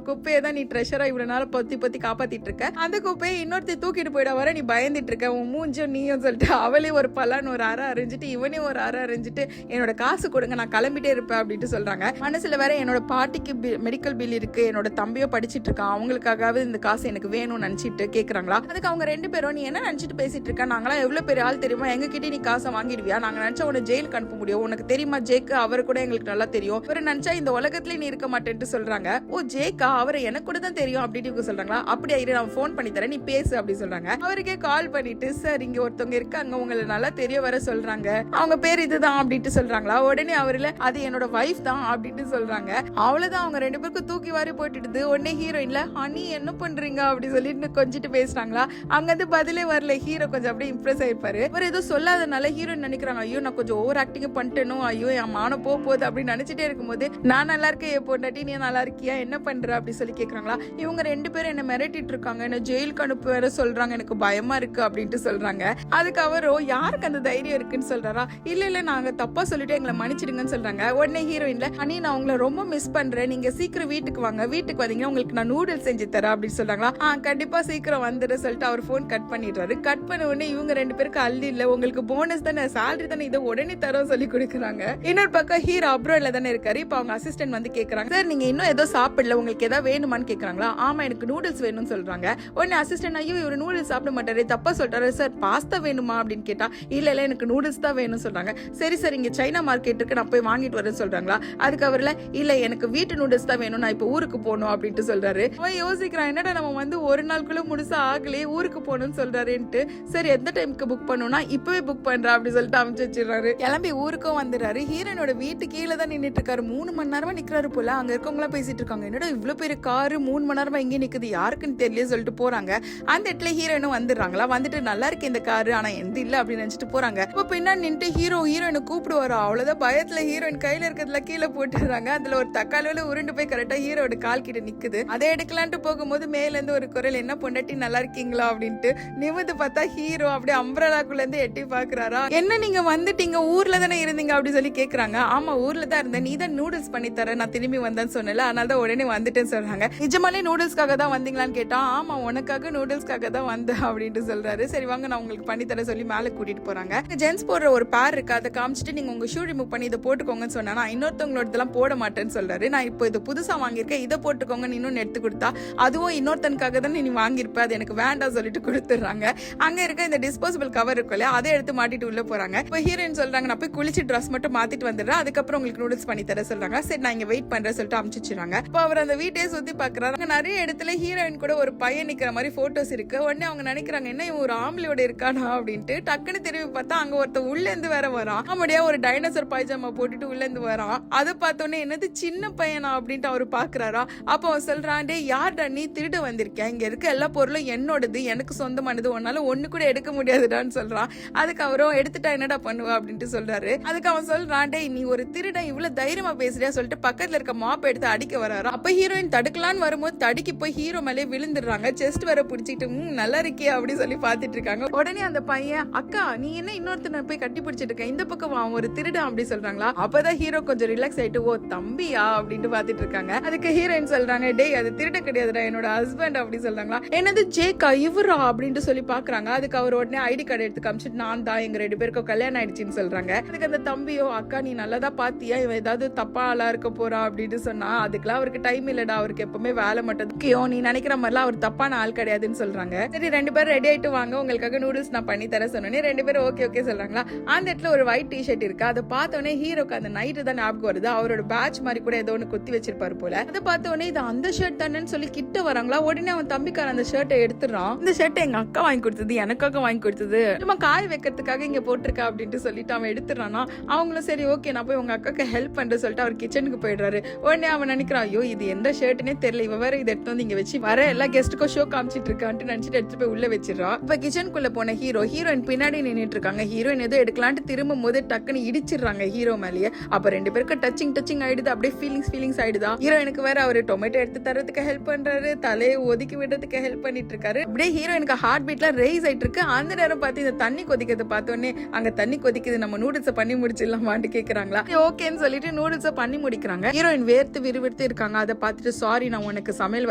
குப்பையை தான் நீ ட்ரெஷரா இவ்வளவு நாள் பொத்தி காப்பாத்திட்டு இருக்க, அந்த குப்பையை இன்னொருத்தி தூக்கிட்டு போயிட வர நீ பயந்துட்டு இருக்க, உன் மூஞ்சும் நீயும் சொல்லிட்டு அவளே ஒரு பல்லான்னு ஒரு அரை அரைஞ்சிட்டு இவனே ஒரு அரை அரைஞ்சிட்டு என்னோட காசு கொடுங்க நான் கிளம்பிட்டே இருப்பேன் அப்படின்ட்டு சொல்றாங்க. மனசுல வேற என்னோட பாட்டிக்கு மெடிக்கல் பில் இருக்கு, என்னோட தம்பியோ படிச்சிட்டு இருக்கான், அவங்களுக்காகவே இந்த காசு எனக்கு வேணும்னு நினைச்சிட்டு கேக்குறாங்களா. அதுக்கு அவங்க ரெண்டு பேரும் நீ என்ன நினைச்சிட்டு பேசிட்டு இருக்க, நாங்களாம் எவ்வளவு பெரிய ஆள் தெரியுமா, எங்க கிட்ட நீ காசை வாங்கிடுவியா, நாங்க நினைச்சா உன்னை ஜெயிலுக்கு அனுப்ப முடியும், உனக்கு தெரியுமா ஜேக்கு அவர் கூட எங்களுக்கு நல்லா தெரியும், இவரை நினைச்சா இந்த உலகத்துல நீ இருக்க மாட்டேன்ட்டு சொல்றாங்க. ஓ ஜேக்கா அவரை எனக்கு கூட தான் தெரியும் அப்படின்னு சொல்றாங்களா, அப்படியே இரு நான் போன் பண்ணி தரேன் நீ பேசு அப்படி சொல்றாங்க. அவருக்கே கால் பண்ணிட்டு சார் இங்க ஒருத்தவங்க இருக்காங்க உங்களை நல்லா தெரிய வர சொல்றாங்க, அவங்க பேர் இதுதான் அப்படின்ட்டு சொல்றாங்களா. உடனே அவர்ல அது என்னோட வைஃப் தான் அப்படின்ட்டு சொல்றாங்க. அவ்வளவுதான் அவங்க ரெண்டு பேருக்கும் தூக்கி வாரி போட்டுடுது. உடனே ஹீரோயின்ல ஹனி என்ன பண்றீங்க அப்படி சொல்லிட்டு கொஞ்சிட்டு பேசுறாங்களா. அங்க இருந்து பதிலே வரல. ஹீரோ கொஞ்சம் அப்படியே இம்ப்ரெஸ் ஆயிருப்பாரு. அவர் ஏதோ சொல்லாதனால ஹீரோயின் நினைக்கிறாங்க ஐயோ நான் கொஞ்சம் ஓவர் ஆக்டிங் பண்ணிட்டேனும், ஐயோ என் மானம் போகுது அப்படின்னு நினைச்சிட்டே இருக்கும்போது நான் நல்லா இருக்கேன் என் பொண்டாட்டி நீ நல்லா இருக்கியா என்ன பண்ற அப்படி சொல்லி கேக்குறாங்களா. இவங்க ரெண்டு பேரும் என்ன மிரட்டிட்டு இருக்காங்க, என்ன ஜெயிலுக்கு அனுப்ப வேற சொல்றாங்க, எனக்கு பயமா இருக்கு அப்படின்ட்டு சொல்றாங்க. அதுக்கு அவரோ யாருக்கு அந்த தைரியம் இருக்குன்னு சொல்றாரா. இல்ல நாங்க தப்பா சொல்லிட்டு எங்களை மன்னிச்சிடுங்கன்னு சொல்றாங்க. உடனே ஹீரோயின்ல அனி நான் உங்களை ரொம்ப மிஸ் பண்றேன், நீங்க சீக்கிரம் வீட்டுக்கு வாங்க, வீட்டுக்கு வந்தீங்கன்னா உங்களுக்கு நான் நூடுல்ஸ் செஞ்சு தரேன் அப்படின்னு சொல்றாங்களா. கண்டிப்பா சீக்கிரம் வந்துடு சொல்லிட்டு அவர் போன் கட் பண்ணிடுறாரு. கட் பண்ண உடனே இவங்க ரெண்டு பேருக்கு அள்ளி இல்ல உங்களுக்கு போனஸ் தானே சேலரி தானே இதை உடனே தரோம் சொல்லி கொடுக்குறாங்க. இன்னொரு பக்கம் ஹீரோ அப்ராட்ல தானே இருக்காரு. இப்ப அவங்க அசிஸ்டன்ட் வந்து கேக்குறாங்க சார் நீங்க இன்னும் ஏதோ சாப்பிடல உங்களுக்கு ஏதாவது வேணுமான்னு கேக்குறாங்களா. ஆமா எனக்கு நூடுல்ஸ் வேணும்னு சொல்றாங்க. உடனே அசிஸ்டன்ட் ஐயோ இவரு நூடுல்ஸ் சாப்பிட மாட்டாரு தப்பா சொல்றாரு சார் பாஸ்தா வேணுமா அப்படின்னு கேட்டா இல்ல எனக்கு நூடுல்ஸ் தான் வேணும்னு சொல்றாங்க. சரி சார் இங்க சைனா மார்க்கெட் இருக்கு நான் போய் வாங்கிட்டு வரேன்னு சொல்றாங்களா. அதுக்கு அவர்ல இல்ல எனக்கு வீட்டு நூடுல்ஸ் தான் வேணும் நான் இப்ப ஊருக்கு போகணும் அப்படின்ட்டு சொல்றாரு. அவன் யோசிக்கிறான் என்னடா நம்ம வந்து ஒரு நாளுக்குள்ள முழுசா ஆகலே ஊருக்கு போகணும்னு சொல்றாருன்ட்டு. சரி எந்த டைமுக்கு புக் பண்ணணும்னா இப்பவே புக் பண்றா அப்படி சொல்லிட்டு அமைச்சு வச்சிடறாரு. கிளம்பி ஊருக்கும் வந்துடுறாரு. ஹீரோனோட வீட்டு கீழே தான் நின்றுட்டு இருக்காரு. 3 மணி நேரமா நிக்கிறாரு போல. அங்க இருக்கவங்க எல்லாம் பேசிட்டு இருக்காங்க என்னடா இவ்வளவு பெரிய காரு 3 மணி நேரமா எங்கே நிக்குது யாருக்குன்னு தெரியல சொல்லிட்டு போறாங்க. அந்த இடத்துல ஹீரோயினும் வந்துடுறாங்களா. வந்துட்டு நல்லா இருக்கு இந்த காரு ஆனா எந்த இல்ல அப்படின்னு நினைச்சிட்டு போறாங்க. இப்ப பின்னாடி நின்று ஹீரோயினை கூப்பிடுவாரோ அவ்வளவுதான் பயத்துல ஹீரோயின் கையில இருக்கிறதுல கீழே போட்டுறாங்க. அதுல ஒரு தக்காளியில உருண்டு போய் கரெக்டா ஹீரோட கால் கிட்ட நிக்குது. அதை எடுக்கலான்ட்டு போகும்போது மேல இருந்து ஒரு குரல் என்ன பொண்டாட்டி நல்லா இருக்கீங்களா அப்படின்ட்டு நிமிந்து பார்த்தா ஹீரோ அப்படியே அம்பரலாக்குள்ள இருந்து எட்டி பாக்குறாரா. என்ன நீங்க வந்துட்டீங்க ஊர்ல தானே இருந்தீங்க அப்படி சொல்லி கேக்குறாங்க. ஆமா ஊர்ல தான் இருந்தேன், நீ தான் நூடுல்ஸ் பண்ணி தர நான் திரும்பி வந்தேன்னு சொன்னல அதனால தான் உடனே வந்துட்டேன்னு சொல்றாங்க. நிஜமாலே நூடுல்ஸ்க்காக தான் வந்தீங்களான்னு கேட்டா ஆமா உனக்காக நூடுல்ஸ்க்காக தான் வந்தேன் அப்படின்ட்டு சொல்றாரு. சரி வாங்க நான் உங்களுக்கு பண்ணி தர சொல்லி மேல கூட்டிட்டு போறாங்க. ஜென்ஸ் போடுற ஒரு பேர் இருக்கு அதை காமிச்சிட்டு நீங்க உங்க ஷூ ரிமூவ் பண்ணி இதை போட்டுக்கோங்கன்னு சொன்னா நான் இன்னொருத்தவங்களோட இதெல்லாம் போட மாட்டேன்னு சொல்றாரு. நான் இப்போ இது புதுசா வாங்கியிருக்கேன் இதை போட்டுக்கோங்கன்னு இன்னொன்னு எடுத்து கொடுத்தா அதுவும் இன்னொருத்தனுக்காக தான் நீ வாங்கியிருப்ப அது எனக்கு வேண்டாம் சொல்லிட்டு கொடுத்துறாங்க. அங்க இருக்க இந்த டிஸ்போசபிள் கவர் இருக்குல்ல அதை எடுத்து மாட்டிட்டு உள்ள போறாங்க. இப்போ ஹீரோயின் சொல்றாங்க நான் போய் குளிச்சு ட்ரெஸ் மட்டும் மாத்திட்டு வந்துடுறேன் அதுக்கப்புறம் உங்களுக்கு நூடுல்ஸ் பண்ணி தர சொல்றாங்க. சரி நான் இங்க வெயிட் பண்றேன் சொல்லிட்டு அனுப்பிச்சுறாங்க. இப்போ அவர் அந்த வீட்டையே சுத்தி பாக்குறாங்க. நிறைய இடத்துல ஹீரோயின் கூட ஒரு பையன் நிக்கிற மாதிரி போட்டோஸ் இருக்கு. உடனே அவங்க நினைக்கிறாங்க என்ன இவன் ஒரு ஆம்பளையோட இருக்கானா அப்படின்ட்டு. டக்குன்னு திரும்பி பார்த்தா அங்க ஒருத்த உள்ள இருந்து வேற வரான். நம்முடைய ஒரு டைனோசர் பைஜாமா போட்டுட்டு உள்ள இருந்து வரான். அதை பார்த்தோன்னே என்னது சின்ன பையனா அப்படின்ட்டு அவரு பாக்குறாரா. அப்ப அவன் சொல்றான் டே யார்டா நீ திருட வந்திருக்கேன் இங்க இருக்க எல்லா பொருளும் என்னோடது எனக்கு சொந்தமானது உன்னால ஒண்ணு கூட எடுக்க முடியாதுடான்னு சொல்றான். அதுக்கு அவரும் எடுத்துட்டா என்னடா பண்ணுவா அப்படின்ட்டு சொல்றாரு. அதுக்கு அவன் சொல்றான் டே நீ ஒரு திருடன் இவ்வளவு தைரியமா பேசுறியா சொல்லிட்டு பக்கத்துல இருக்க மாப் எடுத்து அடிக்க வராரா. அப்ப ஹீரோயின் தடுக்கலான்னு வரும்போது தடுக்கி போய் ஹீரோ மேலே விழுந்துடுறாங்க. செஸ்ட் வர பிடிச்சிட்டு நல்லா இருக்கியா அப்படி சொல்லி பாத்துட்டு இருக்காங்க. உடனே அந்த பையன் அக்கா நீ என்ன இன்னொருத்தனை போய் கட்டி பிடிச்சிட்டு இருக்க இந்த பக்கம் அவன் ஒரு திருடன் அப்படி சொல்றாங்களா. அப்பதான் ஹீரோ கொஞ்சம் ரிலாக்ஸ் ஆயிட்டு ஓ தம்பியா அப்படின்ட்டு பாத்துட்டு இருக்காங்க. அதுக்கு ஹீரோயின் சொல்றாங்க டேய் அது திருட கிடையாதுடா என்னோட ஹஸ்பண்ட் அப்படி சொல்றாங்களா. என்னது ஜேக்கா இவரா அப்படின்ட்டு சொல்லி பாக்குறாங்க. அதுக்கு அவர் உடனே ஐடி கார்டு எடுத்து காமிச்சிட்டு நான் தான் எங்க 2 பேருக்கும் கல்யாணம் ஆயிடுச்சுன்னு சொல்றாங்க. அதுக்கு அந்த தம்பியோ அக்கா நீ நல்லதா பாத்தியா இவன் ஏதாவது தப்பா ஆளா இருக்க போறா அப்படின்னு சொன்னா அதுக்கெல்லாம் அவருக்கு டைம் இல்லடா அவருக்கு எப்பவுமே வேலை மட்டும் முக்கியம் நீ நினைக்கிற மாதிரிலாம் அவர் தப்பான ஆள் கிடையாதுன்னு சொல்றாங்க. சரி 2 பேரும் ரெடி ஆயிட்டு வாங்க உங்களுக்காக நூடுல்ஸ் நான் பண்ணி தர சொன்னேன். 2 பேரும் ஓகே சொல்றாங்களா. அந்த இடத்துல ஒரு ஒயிட் டிஷர்ட் இருக்கு. அதை பார்த்தோன்னே ஹீரோக்கு அந்த நைட்டு தான் ஞாபகம் வருது. அவரோட பேட்ச் மாதிரி கூட ஏதோ ஒன்று குத்தி வச்சிருப்பாரு போல. அதை பார்த்தோன்னே இது அந்த ஷர்ட் தானேன்னு சொல்லி கிட்ட வராங்களா. உடனே அவன் தம்பிக்காரன் அந்த ஷர்ட்டை எடுத்துறான். இந்த ஷர்ட்டை எங்க அக்கா வாங்கி கொடுத்தது, எனக்காக வாங்கி கொடுத்தது, நம்ம காய வைக்கிறதுக்காக இங்க போட்டிருக்கா அப்படின்ட்டு சொல்லிட்டு அவன் எடுத்துறானா. அவங்களும் சரி ஓகே நான் போய் உங்க அக்காக்கு ஹெல்ப் பண்ற சொல்லிட்டு அவர் கிச்சனுக்கு போயிடுறாரு. உடனே அவன் நினைக்கிறான், ஐயோ இது எந்த ஷர்ட்னே தெரியல, இவ வேற இதை எடுத்து வந்து இங்க வச்சு வர எல்லா கெஸ்ட்டுக்கும் ஷோ காமிச்சிட்டு இருக்கான்ட்டு நினைச்சிட்டு எடுத்து போய் உள்ள வச்சிடறா. இப்ப கிச்சனுக்குள்ள போன ஹீரோயின் பின்னாடி நின்னுட்டு இருக்காங்க. ஹீரோயின் ஏதோ எடுக்கலான்ட்டு திரும்பும் போது டக்குன்னு இடிச்சிடுறாங்க ஹீரோ மேலேயே. அப்ப ரெண்டு பேருக்கு டச்சிங் ஆயிடுது. அப்படியே ஃபீலிங்ஸ் ஆயிடுதா. ஹீரோயினுக்கு வேற அவரு டொமேட்டோ எடுத்து தரதுக்கு ஹெல்ப் பண்றாரு, தலையை ஒதுக்கி விடுறதுக்கு ஹெல்ப் பண்ணிட்டு இருக்காரு. அப்படியே ஹீரோயினுக்கு ஹார்ட் பீட்ல ரைஸ் ஆயிட்டு இருக்கு. அந்த நேரம் பார்த்து இந்த தண்ணி கொதிக்கிறது பார்த்தோன்னே அங்க தண்ணி கொதிக்குது, நம்ம நூடுல்ஸை பண்ணி முடிச்சிடலாமான்னு கேக்குறாங்களா. ஓகேன்னு சொல்லிட்டு நூடுல்ஸை பண்ணி முடிக்கிறாங்க. ஹீரோயின் வேர்த்து விறுவிறுத்து இருக்காங்க. அதை பார்த்துட்டு சாரி நான் உனக்கு சமையல்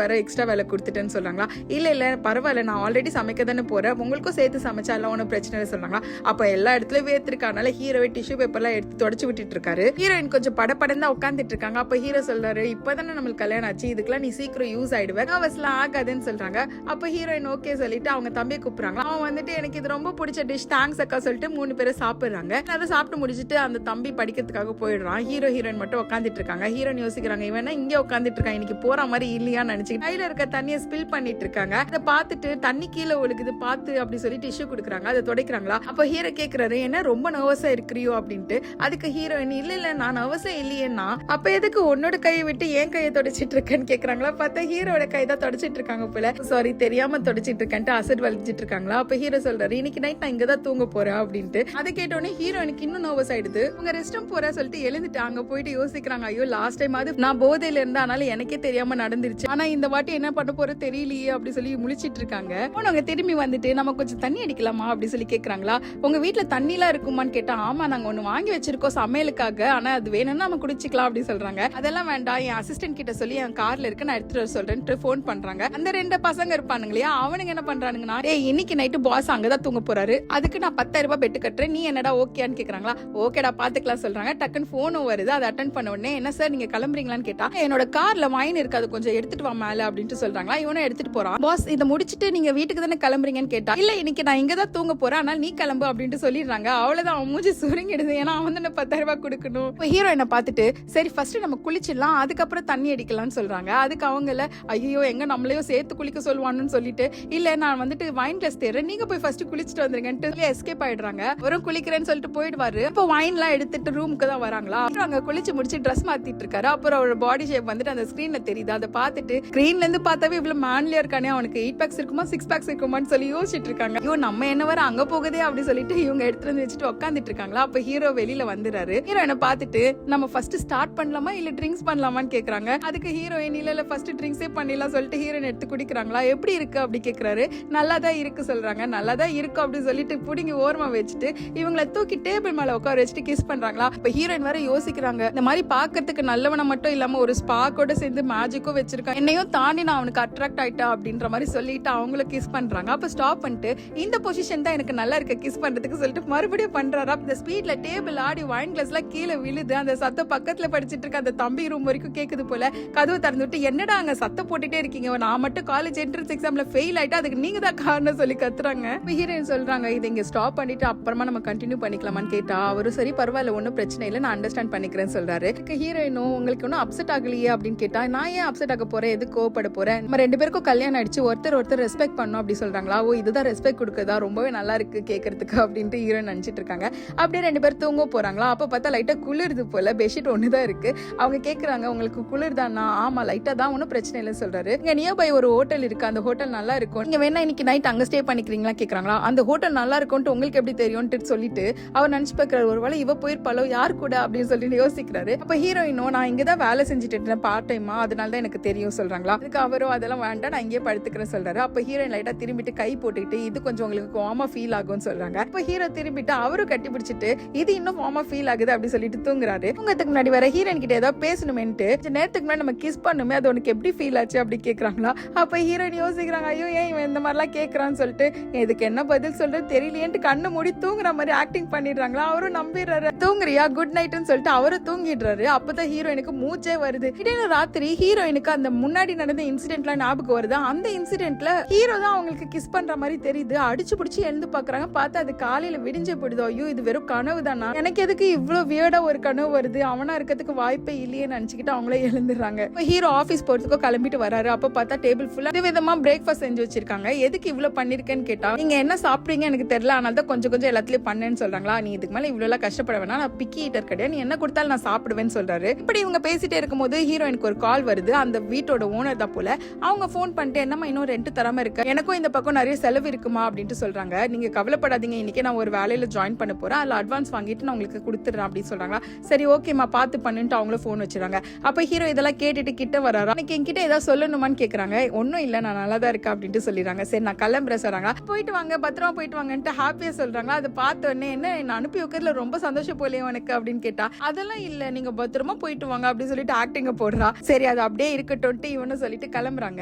வர எக்ஸ்ட்ரா வேலை கொடுத்துட்டேன்னு சொல்றாங்களா. இல்ல பரவாயில்ல நான் ஆல்ரெடி சமைக்க தானே போறேன், உங்களுக்கும் சேர்த்து சமைச்சா எல்லாம் ஒன்னும் பிரச்சனை இல்லை சொல்றாங்களா. அப்ப எல்லா இடத்துலயும் வேர்த்திருக்கானால ஹீரோவை டிஷ்யூ பேப்பர்லாம் எடுத்து தொடச்சு விட்டுட்டு இருக்காரு. ஹீரோயின் கொஞ்சம் படப்படந்தா உட்காந்துட்டு இருக்காங்க. அப்ப ஹீரோ சொல்றாரு, இப்பதானே நம்மளுக்கு கல்யாணம் ஆச்சு, இதுக்கெல்லாம் நீ சீக்கிரம் யூஸ் ஆயிடுவேன், அவசலாம் ஆகாதுன்னு சொல்றாங்க. அப்ப ஹீரோயின் ஓகே சொல்லிட்டு அவங்க தம்பியை கூப்பிடுறாங்க. அவன் வந்துட்டு எனக்கு இது ரொம்ப பிடிச்ச டிஷ் தேங்க்ஸ் அக்கா சொல்லிட்டு 3 பேரை சாப்பிடுறாங்க. அதை சாப்பிட்டு முடிச்சுட்டு அந்த தம்பி படிக்கிறதுக்காக போயிடுறான். ஹீரோயின் மட்டும் உட்காந்துட்டு இருக்காங்க. ஹீரோயின் யோசிக்கிறாங்க, இவன் இங்க உட்காந்துட்டு இருக்கான், இன்னைக்கு போற மாதிரி இல்லையான்னு நினைச்சு கையில இருக்க தண்ணியை ஸ்பில் பண்ணிட்டு இருக்காங்க. அதை பார்த்துட்டு தண்ணி கீழே ஒழுகுது பார்த்து அப்படி சொல்லி டிஷ்யூ கொடுக்குறாங்க. அதை துடைக்கிறாங்களா. அப்ப ஹீரோ கேக்குறாரு, என்ன ரொம்ப நர்வஸா இருக்கிறியோ அப்படின்ட்டு. அதுக்கு ஹீரோயின் இல்ல நான் நர்வஸா இல்லையேன்னா அப்ப எதுக்கு உன்னோட கையை விட்டு ஏன் கையை தொடச்சிட்டு இருக்கேன்னு கேக்குறாங்களா. பார்த்தா ஹீரோட கை தான் தொடச்சிட்டு இருக்காங்க போல. சாரி தெரியாம தொடச்சிட்டு இருக்கேன்ட்டு அசட் வலிச்சிட்டு இருக்காங்களா. அப்ப ஹீரோ சொல்றாரு, இன்னைக்கு நைட் நான் இங்கதான் தூங்க போறேன் அப்படின்ட்டு. அதை கேட்டோன்னே ஹீரோயினுக்கு இன்னும் நர்வஸ் ஆயிடுது. உங்க ரெஸ்ட் ரூம் போற சொல்லிட்டு எழுந்துட்டு அங்க போயிட்டு யோசிக்கிறாங்க, ஐயோ லாஸ்ட் டைம் அது நான் போதையில இருந்தா அதனால எனக்கே தெரியாம நடந்துருச்சு, ஆனா இந்த வாட்டி என்ன பண்ண போற தெரியலையே அப்படி சொல்லி முழிச்சிட்டு இருக்காங்க. உனக்கு திரும்பி வந்துட்டு நம்ம கொஞ்சம் தண்ணி அடிக்கலாமா அப்படி சொல்லி கேக்குறாங்களா. உங்க வீட்டுல தண்ணி எல்லாம் இருக்குமான்னு கேட்டா, ஆமா நாங்க ஒண்ணு வாங்கி வச்சிருக்கோம் சமையலுக்காக, ஆனா அது வேணும்னா நம்ம குடிச்சிக்கலாம் அப்படி சொல்றாங்க. அதெல்லாம் வேண்டாம், என் அசிஸ்டன்ட் கிட்ட சொல்லி என் கார்ல இருக்கு நான் எடுத்துட்டு வர சொல்றேன் போன் பண்றாங்க. அந்த 2 பசங்க இருப்பானுங்க இல்லையா, அவனுங்க என்ன பண்றானுங்கன்னா, இன்னைக்கு நைட்டு பாஸ் அங்கதான் தூங்க போறாரு, அதுக்கு நான் 10,000 ரூபாய் பெட்டு கட்டுறேன், நீ என்னடா ஓகேன்னு கேக்குறாங்களா. ஓகேடா பாத்துக்கலாம் சொல்றாங்க. டக்குன்னு போனும் வருது. அதை அட்டென்ட் பண்ண உடனே, என்ன சார் நீங்க கிளம்புறீங்களான்னு கேட்டா, என்னோட கார்ல வைன் இருக்கு அது கொஞ்சம் எடுத்துட்டு வா மேல அப்படின்ட்டு சொல்றாங்களா. இவனும் எடுத்துட்டு போறான். பாஸ் இதை முடிச்சிட்டு நீங்க வீட்டுக்கு தானே கிளம்புறீங்கன்னு கேட்டா, இல்ல இன்னைக்கு நான் இங்கதான் தூங்க போறேன் ஆனால் நீ கிளம்பு அப்படின்ட்டு சொல்லிடுறாங்க. அவ்வளவுதான் அவன் மூஞ்சி சுருங்கிடுது. ஏன்னா அவன் வந்து 10,000 ரூபாய் கொடுக்கணும். ஹீரோயினை பார்த்துட்டு சரி ஃபர்ஸ்ட் நம்ம குளிச்சிடலாம் அதுக்கப்புறம் தண்ணி அடிக்கலாம்னு சொல்றாங்க. அதுக்கு அவங்கள ஐயோ எங்க நம்மளையும் சேர்த்து குளிக்க சொல்லுவான்னு சொல்லிட்டு, இல்ல நான் வந்துட்டு வைன் கிளாஸ் தேடுறேன், நீங்க போய் ஃபர்ஸ்ட் குளிச்சுட்டு வந்துருங்கன்ட்டு எஸ்கேப் ஆயிடுறாங்க. வரும் குளிக்கிறேன்னு சொல்லிட்டு போயிடுவாரு. இப்போ வைன் எல்லாம் எடுத்துட்டு ரூமுக்கு தான் வராங்களா. அங்க குளிச்சு முடிச்சு ட்ரெஸ் மாத்திட்டு இருக்காரு. அப்புறம் அவரோட பாடி ஷேப் வந்துட்டு அந்த ஸ்கிரீன்ல தெரியுது. அதை பார்த்துட்டு ஸ்கிரீன்ல இருந்து பார்த்தாவே இவ்வளவு மேன்லியா இருக்கானே, அவனுக்கு 8 பேக்ஸ் இருக்குமா 6 பேக்ஸ் இருக்குமான்னு சொல்லி யோசிச்சுட்டு இருக்காங்க. ஐயோ நம்ம என்ன வர அங்க போகுதே அப்படி சொல்லிட்டு இவங்க எடுத்துட்டு வந்து வச்சுட்டு உட்காந்துட்டு இருக்காங்களா. அப்ப ஹீரோ வெளியில வந்துறாரு. ஹீரோயினை பார்த்துட்டு நம்ம ஃபர்ஸ்ட் ஸ்டார்ட் பண்ணலாமா இல்ல ட்ரிங்க்ஸ் பண்ணலாமான்னு கேக்குறாங்க. அதுக்கு ஹீரோயின் இல்ல ஃபர்ஸ்ட் ட்ரிங்க்ஸே பண்ணிடலாம் சொல்லிட்டு ஹீரோயின் எடுத்து குடிக்கிறாங்களா. எப்படி இருக்கு அப்படி கேக்குறாரு. நல்லாதான் இருக்கு சொல்றாங்க. நல்லாதான் இருக்கு அப்படி சொல்லிட்டு புடிங்கி ஓரமா வச்சுட்டு இவங்களை தூக்கி டேபிள் மேல உட்கார வச்சுட்டு கிஸ் பண்றாங்களா. இப்ப ஹீரோயின் வேற யோசிக்கிறாங்க, இந்த மாதிரி பாக்குறதுக்கு நல்லவன மட்டும் இல்லாம ஒரு ஸ்பாக்கோட சேர்ந்து மேஜிக்கும் வச்சிருக்கான், என்னையும் தாண்டி நான் அவனுக்கு அட்ராக்ட் ஆயிட்டா அப்படின்ற மாதிரி சொல்லிட்டு அவங்கள கிஸ் பண்றாங்க. அப்ப ஸ்டாப் பண்ணிட்டு இந்த பொசிஷன் தான் எனக்கு நல்லா இருக்கு கிஸ் பண்றதுக்கு சொல்லிட்டு மறுபடியும் பண்றாரா. இந்த ஸ்பீட்ல டேபிள் ஆடி வைன் கிளாஸ் எல்லாம் கீழே விழுது. அந்த சத்தம் பக்கத்துல படிச்சிட்டு இருக்க அந்த தம்பி ரூம் வரைக்கும் கேக்குது போல. கதவு திறந்து விட்டு என்னடா அங்க சத்தம் போட்டுட்டே இருக்கீங்க, நான் மட்டும் காலேஜ் என்ட்ரன்ஸ் எக்ஸாம்ல ஃபெயில் ஆயிட்டா அதுக்கு நீங்க தான் காரணம் சொல்லி கத்துறாங்க. ஹீரோயின் சொல்றாங்க, இதை இங்க ஸ்டாப் பண்ணிட்டு அப்புறமா நம்ம கண்டினியூ பண்ணிக்கலாமான்னு கேட்டா அவரு சரி பரவாயில்ல ஒன்னும் பிரச்சனை இல்லை நான் அண்டர்ஸ்டாண்ட் பண்ணிக்கிறேன்னு சொல்றாரு. ஹீரோயினும் உங்களுக்கு ஒன்னும் அப்செட் ஆகலையே அப்படின்னு கேட்டா, நான் ஏன் அப்செட் ஆக போறேன், எது கோவப்பட போறேன், நம்ம 2 பேருக்கும் கல்யாணம் ஆயிடுச்சு, ஒருத்தர் ரெஸ்பெக்ட் பண்ணும் அப்படி சொல்றாங்களா. ஓ இதுதான் ரெஸ்பெக்ட் கொடுக்கறதா, ரொம்பவே நல்லா இருக்கு கேட்கறதுக்கு அப்படின்ட்டு ஹீரோயின் நினைச்சிட்டு இருக்காங்க. அப்படியே 2 பேரும் தூங்க போறாங்களா. அப்ப பார்த்தா லைட்டா குளிருது போல, பெட்ஷீட் ஒண்ணுதான் இருக்கு. அவங்க கேக்குறாங்க உங்களுக்கு குளிர்தானா, ஆமா லைட்டா தான் ஒன்னும் பிரச்சனை இல்லைன்னு சொல்றாரு. இங்க நியர்பை ஒரு ஹோட்டல் இருக்கு, அந்த ஹோட்டல் நல்லா இருக்கும், நீங்க வேணா இன்னைக்கு நைட் அங்க ஸ்டே பண்ணிக்கிறீங்களா கேக்குறாங்களா. அந்த ஹோட்டல் நல்லா இருக்கும்னு உங்களுக்கு எப்படி தெரியும்னு சொல்லிட்டு அவர் நினைச்சு பாக்குறாரு, ஒருவேளை இவ போயிருப்பாளோ யார் கூட அப்படின்னு சொல்லி யோசிக்கிறாரு. அப்ப ஹீரோயினும் நான் இங்கதான் வேலை செஞ்சுட்டு இருக்கேன் பார்ட் டைமா, அதனாலதான் எனக்கு தெரியும் சொல்றாங்களா. அதுக்கு அவரும் அதெல்லாம் வேண்டாம் நான் இங்கே படுத்துக்கிறேன் சொல்றாரு. அப்ப ஹீரோயின் லைட்டா திரும்பிட்டு கை போட்டுக்கிட்டு இது கொஞ்சம் உங்களுக்கு வார்மா ஃபீல் ஆகும்னு சொல்றாங்க. அப்ப ஹீரோ திரும்பிட்டு அவரும் கட்டி பிடிச்சிட்டு இது இன்னும் வார்மா ஃபீல் ஆகுது அப்படி சொல்லிட்டு தூங்குறாரு. தூங்கத்துக்கு முன்னாடி வர ஹீரோயின் கிட்ட ஏதாவது பேசணுமேன்ட்டு நேரத்துக்கு முன்னாடி நம்ம கிஸ் பண்ணுமே அது உனக்கு எப்படி ஃபீல் ஆச்சு அப்படி கேக்குறாங்களா. அப்ப ஹீரோயின் யோசிக்கிறாங்க, ஐயோ ஏன் இவன் இந்த மாதிரிலாம் கேட்கறான்னு சொல்லிட்டு இதுக்கு என்ன பதில் சொல்றது தெரியலையேன்ட்டு கண்ணு மூடி தூங்குற மாதிரி ஆக்டிங் பண்ணிடுறாங்களா. அவரும் நம்பிடுறாரு. தூங்குறியா குட் நைட்னு சொல்லிட்டு அவரும் தூங்கிடுறாரு. அப்பதான் ஹீரோயினுக்கு மூச்சே வருது. இடையில ராத்திரி ஹீரோயினுக்கு அந்த முன்னாடி நடந்த இன்சிடென்ட்லாம் ஞாபகம் வருது. அந்த இன்சிடென்ட்ல ஹீரோ தான் அவங்களுக்கு கிஸ் பண்ற மாதிரி தெரியுது. அடிச்சு பிடிச்சி எழுந்து பாக்குறாங்க. பார்த்தா அது காலையில விடிஞ்சே போயிடுதோ. ஐயோ இது வெறும் கனவு தானா, எனக்கு எதுக்கு இவ்வளவு வியர்டா ஒரு கனவு வருது, அவனா இருக்கிறதுக்கு வாய்ப்பே இல்லையே நினைச்சுக்கிட்டு அவங்களே எழுந்துடுறாங்க. ஹீரோ ஆபீஸ் ஆஃபீஸ் போறதுக்கோ கிளம்பிட்டு வராரு. அப்ப பார்த்தா டேபிள் ஃபுல்லா விதமா பிரேக்ஃபாஸ்ட் செஞ்சு வச்சிருக்காங்க. எதுக்கு இவ்வளவு பண்ணிருக்கேன்னு கேட்டா, நீங்க என்ன சாப்பிடுறீங்க எனக்கு தெரியல, அதனால தான் கொஞ்சம் கொஞ்சம் எல்லாத்துலயும் பண்ணேன்னு சொல்றாங்களா. நீ இதுக்கு மேல இவ்வளவு எல்லாம் கஷ்டப்பட வேணாம், நான் பிக்கி ஈட்டர் கிடையாது, நீ என்ன கொடுத்தாலும் நான் சாப்பிடுவேன்னு சொல்றாரு. இப்படி இவங்க பேசிட்டே இருக்கும்போது ஹீரோயினுக்கு ஒரு கால் வருது. அந்த வீட்டோட ஓனர் தான் போல. அவங்க போன் பண்ணிட்டு, என்னமா இன்னும் ரெண்ட் தராம இருக்க, எனக்கும் இந்த பக்கம் நிறைய செலவு இருக்குமா அப்படின்னு சொல்றாங்க. நீங்க கவலைப்படாதீங்க, இன்னைக்கு நான் ஒரு வேலையில ஜாயின் பண்ண போறேன், அதுல அட்வான்ஸ் வாங்கிட்டு நான் உங்களுக்கு கொடுத்துறேன் அப்படின்னு சொல்றாங்க. சரி ஓகேமா பார்த்து பண்ணுட்டு அவங்களும் போன் வச்சிருக்காங்க. அப்ப ஹீரோ இதெல்லாம் கேட்டுட்டு கிட்ட வராரா. எனக்கு என்கிட்ட ஏதாவது சொல்லணுமான்னு கேக்குறாங்க. ஒன்னும் இல்ல, நான் நல்லா தான் இருக்கேன் அப்படின்ட்டு சொல்லிடுறாங்க. சரி நான் கிளம்புறேன் சொல்றாங்க. போயிட்டு வாங்க, பத்திரமா போயிட்டு வாங்கன்ட்டு ஹாப்பியா சொல்றாங்க. அதை பார்த்த உடனே, என்ன என்ன அனுப்பி வைக்கிறதுல ரொம்ப சந்தோஷம் போலயே உனக்கு அப்படின்னு கேட்டா, அதெல்லாம் இல்ல, நீங்க பத்திரமா போயிட்டு வாங்க அப்படின்னு சொல்லிட்டு ஆக்டிங்க போடுறா. சரி அது அப்படியே இருக்கட்டும் இவனு சொல்லிட்டு கிளம்புறாங்க.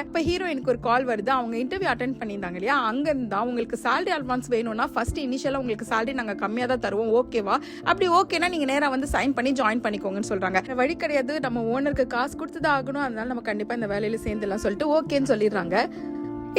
இப்ப ஹீரோயினுக்கு ஒரு கால் வருது. அவங்க இன்டர்வியூ அட்டென்ட் பண்ணியிருந்தாங்க இல்லையா, அங்க இருந்தா உங்களுக்கு salary அட்வான்ஸ் வேணும்னா ஃபர்ஸ்ட் இனிஷியலா உங்களுக்கு salary நாங்க கம்மியா தான் தருவோம், ஓகேவா, அப்படி ஓகேனா நீங்க நேரா வந்து சைன் பண்ணி ஜாயின் பண்ணிக்கோங்கன்னு சொல்றாங்க. வழி கிடையாது, நம்ம ஓனருக்கு காசு கொடுத்துதான் ஆகணும், அதனால நம்ம கண்டிப்பா இந்த வேலையில சேர்ந்துலாம் சொல்லிட்டு ஓகேன்னு சொல்லிடுறாங்க.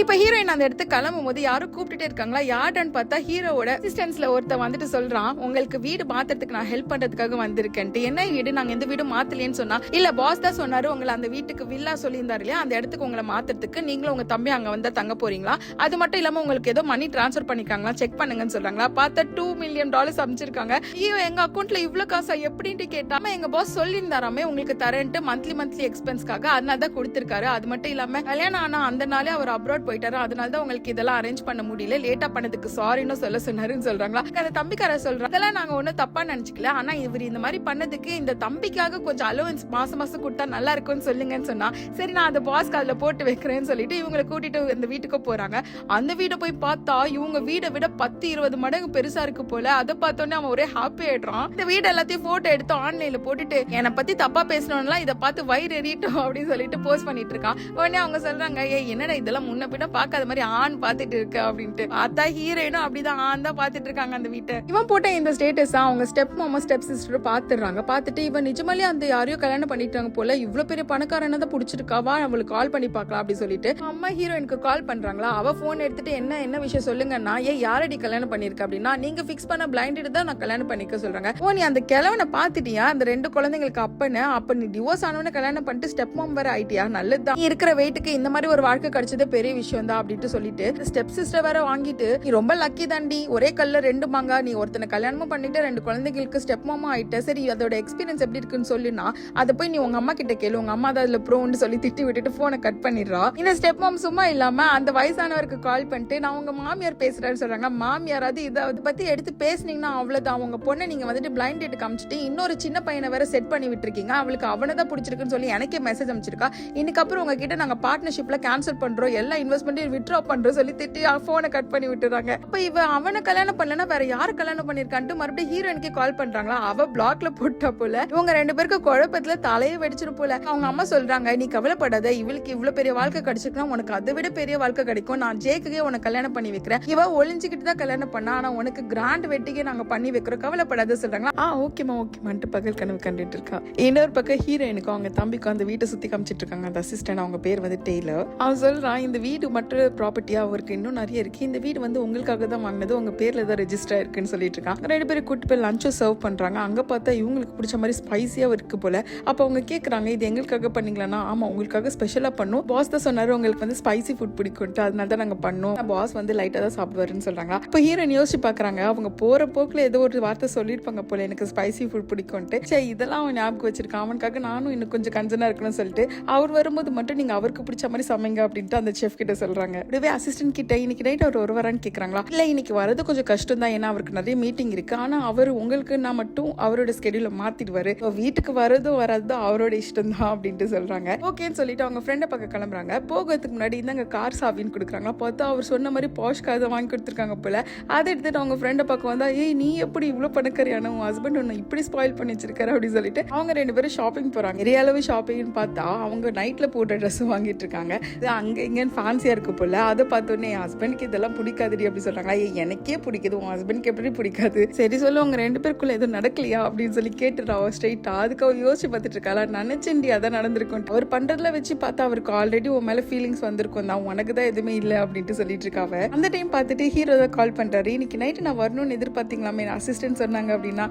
இப்ப ஹீரோயின் அந்த இடத்துக்கு கிளம்பும் போது யாரும் கூப்பிட்டுட்டே இருக்காங்களா. யாருன்னு பார்த்தா ஹீரோவோட அசிஸ்டன்ட்ஸ்ல ஒருத்த வந்துட்டு சொல்றான், உங்களுக்கு வீடு மாத்துறதுக்கு நான் ஹெல்ப் பண்றதுக்காக வந்திருக்கேன்ட்டு. என்ன வீடு, நாங்க எந்த வீடு மாத்தலையேன்னு சொன்னா, இல்ல பாஸ் தான் சொன்னாரு உங்களை அந்த வீட்டுக்கு வில்லா சொல்லியிருந்தாரு இல்லையா, அந்த இடத்துக்கு உங்களை மாத்துறதுக்கு நீங்களும் உங்க தம்பி அங்க வந்தா தங்க போறீங்களா, அது மட்டும் இல்லாம உங்களுக்கு ஏதோ மணி டிரான்ஸ்பர் பண்ணிருக்காங்களா, செக் பண்ணுங்கன்னு சொல்றாங்களா. பார்த்தா $2 million அமைச்சிருக்காங்க. ஐயோ எங்க அக்கௌண்ட்ல இவ்வளவு காசா எப்படின்ட்டு கேட்டாம, எங்க பாஸ் சொல்லியிருந்தாராமே உங்களுக்கு தரேன்ட்டு மந்த்லி எக்ஸ்பென்ஸ்க்காக, அதனால தான் கொடுத்திருக்காரு. அது மட்டும் இல்லாம கல்யாணம் ஆனா அந்த நாளே அவர் அப்ராட் போயிட்டாரு, அதனால தான் உங்களுக்கு இதெல்லாம் அரேஞ்ச் பண்ண முடியல, லேட்டா பண்ணதுக்கு சாரின்னு சொல்ல சொன்னாருன்னு சொல்றாங்களா. அந்த தம்பிக்கார சொல்றாங்க, அதெல்லாம் நாங்க ஒன்னும் தப்பா நினைச்சுக்கல, ஆனா இவர் இந்த மாதிரி பண்ணதுக்கு இந்த தம்பிக்காக கொஞ்சம் அலோவன்ஸ் மாசம் கொடுத்தா நல்லா இருக்கும்னு சொல்லுங்கன்னு சொன்னா, சரி நான் அந்த பாஸ்க்கு அதுல போட்டு வைக்கிறேன்னு சொல்லிட்டு இவங்களை கூட்டிட்டு அந்த வீட்டுக்கு போறாங்க. அந்த வீட்டை போய் பார்த்தா இவங்க வீடை விட 10-20 மடங்கு பெருசா இருக்கு போல. அதை பார்த்தோன்னே அவன் ஒரே ஹாப்பி ஆயிடுறான். இந்த வீடு எல்லாத்தையும் போட்டோ எடுத்து ஆன்லைன்ல போட்டுட்டு, என்னை பத்தி தப்பா பேசணும்லாம் இதை பார்த்து வயிறு எறிட்டோம் அப்படின்னு சொல்லிட்டு போஸ்ட் பண்ணிட்டு இருக்கான். உடனே அவங்க சொல்றாங்க, ஏ என்னடா இதெல்லாம் முன்ன பின்ன பார்க்காத மாதிரி ஆண் பாத்துட்டு இருக்க அப்படின்ட்டு. பார்த்தா ஹீரோயினும் அப்படிதான் ஆண் தான் பாத்துட்டு இருக்காங்க அந்த வீட்டை. இவன் போட்ட இந்த ஸ்டேட்டஸ் அவங்க ஸ்டெப் மாமா ஸ்டெப் சிஸ்டர் பாத்துறாங்க. பார்த்துட்டு இவன் நிஜமாலே அந்த யாரையோ கல்யாணம் பண்ணிட்டாங்க போல, இவ்வளவு பெரிய பணக்காரனை தான் புடிச்சிருக்காவா, அவளுக்கு கால் பண்ணி பார்க்கலாம் அப்படின்னு சொல்லிட்டு அம்மா ஹீரோயினுக்கு கால் பண்றாங்களா. அவ போன் எடுத்துட்டு என்ன விஷயம் சொல்லுங்கன்னா, யாரடி கல்யாணம் பண்ணிருக்க அப்படின்னா, நீங்க பிக்ஸ் பண்ண பிளைண்டட் தான் நான் கல்யாணம் பண்ணிக்க சொல்றாங்க. ஓ நீ அந்த கிழவனை பாத்துட்டியா, அந்த 2 குழந்தைங்களுக்கு அப்பன்னு, அப்ப நீ டிவோர்ஸ் ஆனவன கல்யாணம் பண்ணிட்டு ஸ்டெப் மாம் வேற ஆயிட்டியா, நல்லதுதான், நீ இருக்கிற வெயிட்டுக்கு இந்த மாதிரி ஒரு வாழ்க்கை கிடைச்சது பெரிய விஷயம் தான் அப்படின்ட்டு சொல்லிட்டு ஸ்டெப் சிஸ்டர் வேற வாங்கிட்டு, நீ ரொம்ப லக்கி தாண்டி, ஒரே கல்ல 2 மாங்கா, நீ ஒருத்தனை கல்யாணமும் பண்ணிட்டு 2 குழந்தைகளுக்கு ஸ்டெப் மாமா ஆயிட்ட, சரி அதோட எக்ஸ்பீரியன்ஸ் எப்படி இருக்குன்னு சொல்லுனா, அதை போய் நீ உங்க அம்மா கிட்ட கேளு, உங்க அம்மா தான் அதுல ப்ரோன்னு சொல்லி திட்டி விட்டுட்டு போனை கட் பண்ணிடுறா. இந்த ஸ்டெப் மாம் சும்மா இல்லாம அந்த வயசானவருக்கு கால் பண்ணிட்டு, நான் உங்க மாமியார் பேசுறேன்னு சொல்றாங்க. மாமியாராவது இதை பத்தி எடுத்து பேசுனீங்கன்னா அவ்வளவுதான், அவங்க பொண்ணை நீங்க வந்துட்டு பிளைண்ட் டேட் காமிச்சிட்டு இன்னொரு சின்ன பையனை வேற செட் பண்ணி விட்டுருக்கீங்க, அவளுக்கு அவனை தான் பிடிச்சிருக்குன்னு சொல்லி எனக்கே மெசேஜ் அமைச்சிருக்கா. இன்னைக்கு அப்புறம் உங்ககிட்ட நாங்க பார்ட்னர்ஷிப்ல கேன்சல் பண்றோம், எல்லா இன்வெஸ்ட்மெண்ட்டையும் வித்ட்ரா பண்றோம் சொல்லி திட்டி போனை கட் பண்ணி விட்டுறாங்க. அப்ப இவ அவனை கல்யாணம் பண்ணலன்னா வேற யாரு கல்யாணம் பண்ணிருக்கான்ட்டு மறுபடியும் ஹீரோயினுக்கு கால் பண்றாங்களா. அவ பிளாக்ல போட்டா போல. இவங்க 2 பேருக்கு குழப்பத்துல தலையை வெடிச்சிரும் போல. அவங்க அம்மா சொல்றாங்க, நீ கவலைப்படாத, இவளுக்கு இவ்வளவு பெரிய வாழ்க்கை கிடைச்சிருக்கா, உனக்கு அதை விட பெரிய வாழ்க்கை கிடைக்கும், நான் ஜேக்குக்கே உனக்கு கல்யாணம் பண்ணி வைக்கிறேன், இவ ஒளிஞ்சுக்கிட்டு தான் கல்யாணம் பண்ணா, ஆனா உனக்கு கிராண்ட் வெட்டிக்கே நாங்க பண்ணி வைக்கிறோம், கவலைப்படாத சொல்றாங்க. ஓகேமான்ட்டு பகல் கனவு கண்டுட்டு இருக்கா. இன்னொரு பக்கம் ஹீரோயினுக்கும் அவங்க தம்பிக்கும் அந்த வீட்டை சுத்தி காமிச்சிட்டு இருக்காங்க. அந்த அசிஸ்டன்ட், அவங்க பேர் வந்து டெய்லர். அவன் சொல்றான், இந்த வீடு மற்ற ப்ராப்பர்ட்டியா அவருக்கு இன்னும் நிறைய இருக்கு, இந்த வீடு வந்து உங்களுக்காக தான் வாங்கினது, உங்க பேர்ல தான் ரெஜிஸ்டர் ஆயிருக்குன்னு சொல்லிட்டு இருக்காங்க. 2 பேரும் கூட்டு போய் லஞ்சும் சர்வ் பண்றாங்க. அங்க பார்த்தா இவங்களுக்கு பிடிச்ச மாதிரி ஸ்பைசியா இருக்கு போல. அப்ப அவங்க கேக்குறாங்க, இது எங்களுக்காக பண்ணீங்களா. ஆமா உங்களுக்காக ஸ்பெஷலா பண்ணும், பாஸ் தான் சொன்னாரு உங்களுக்கு வந்து ஸ்பைசி ஃபுட் பிடிக்கும்ட்டு, அதனால தான் நாங்க பண்ணோம், பாஸ் வந்து லைட்டா தான் சாப்பிடுவாருன்னு சொல்றாங்க. இப்ப ஹீரோயின் யோசிச்சு பாக்குறாங்க, அவங்க போற போக்குல ஏதோ ஒரு வார்த்தை சொல்லிருப்பாங்க போல, எனக்கு ஸ்பைசி ஃபுட் பிடிக்கும்ட்டு. சரி இதெல்லாம் அவன் ஞாபகம் வச்சிருக்கான், அவனுக்காக நானும் இன்னும் கொஞ்சம் கஞ்சனா இருக்கணும்னு சொல்லிட்டு அவர் வரும்போது மட்டும் நீங்க அவருக்கு பிடிச்ச மாதிரி சமைங்க அப்படின்ட்டு அந்த செஃப் கிட்ட சொல்றாங்க. அப்படியே அசிஸ்டன்ட் கிட்ட, இன்னைக்கு நைட் அவர் வருவாரான்னு கேக்குறாங்களா. இல்ல இன்னைக்கு வரது கொஞ்சம் கஷ்டம் தான், ஏன்னா அவருக்கு நிறைய மீட்டிங் இருக்கு, ஆனா அவர் உங்களுக்கு நான் மட்டும் அவரோட ஸ்கெடியூல மாத்திடுவாரு, வீட்டுக்கு வரதும் வராதும் அவரோட இஷ்டம் தான் அப்படின்ட்டு சொல்றாங்க. ஓகேன்னு சொல்லிட்டு அவங்க ஃப்ரெண்டை பக்கம் கிளம்புறாங்க. போகிறதுக்கு முன்னாடி இந்தாங்க கார் சாவின்னு கொடுக்குறாங்களா. பார்த்தா அவர் சொன்ன மாதிரி பாஷ் கார் தான் வாங்கி கொடுத்துருக்காங்க போல. அதை எடுத்துட்டு அவங்க ஃப்ரெண்டை பக்கம் வந்தா, ஏய் நீ எப்படி இவ்வளவு பணக்காரியான, உன் ஹஸ்பண்ட் ஒன்னு இப்படி ஸ்பாயில் பண்ணி வச்சிருக்காரு அப்படின்னு சொல்லிட்டு அவங்க 2 பேரும் ஷாப்பிங் போறாங்க. நிறைய அளவு ஷாப்பிங்னு பார்த்தா அவங்க நைட்ல போட்ட ட்ரெஸ் வாங்கிட்டு இருக்காங்க. அங்க இங்கன்னு ஃபேன்சி ஃபேன்சியா இருக்கு போல. அதை பார்த்தோன்னே என் ஹஸ்பண்டுக்கு இதெல்லாம் பிடிக்காதுடி அப்படி சொல்றாங்க. எனக்கே பிடிக்குது, உன் ஹஸ்பண்ட்க்கு எப்படி பிடிக்காது? சரி சொல்லு, உங்க 2 பேருக்குள்ள எதுவும் நடக்கலையா அப்படின்னு சொல்லி கேட்டுறா அவ ஸ்ட்ரைட்டா. அதுக்கு அவ யோசிச்சு பார்த்துட்டு இருக்காளா, நினைச்சேன்டி அதான் நடந்திருக்கும். அவர் பண்றதுல வச்சு பார்த்தா அவருக்கு ஆல்ரெடி உன் மேல ஃபீலிங்ஸ் வந்திருக்கும் தான், உனக்கு தான் எதுவுமே இல்லை அப்படின்ட்டு சொல்லிட்டு இருக்காவ. அந்த டைம் பார்த்துட்டு ஹீரோ தான் கால் பண்றாரு. இன்னைக்கு நைட்டு நான் வரணும்னு எதிர்பார்த்தீங்களாமே, அசிஸ்டன்ட் சொன்னாங்க அப்படின்னா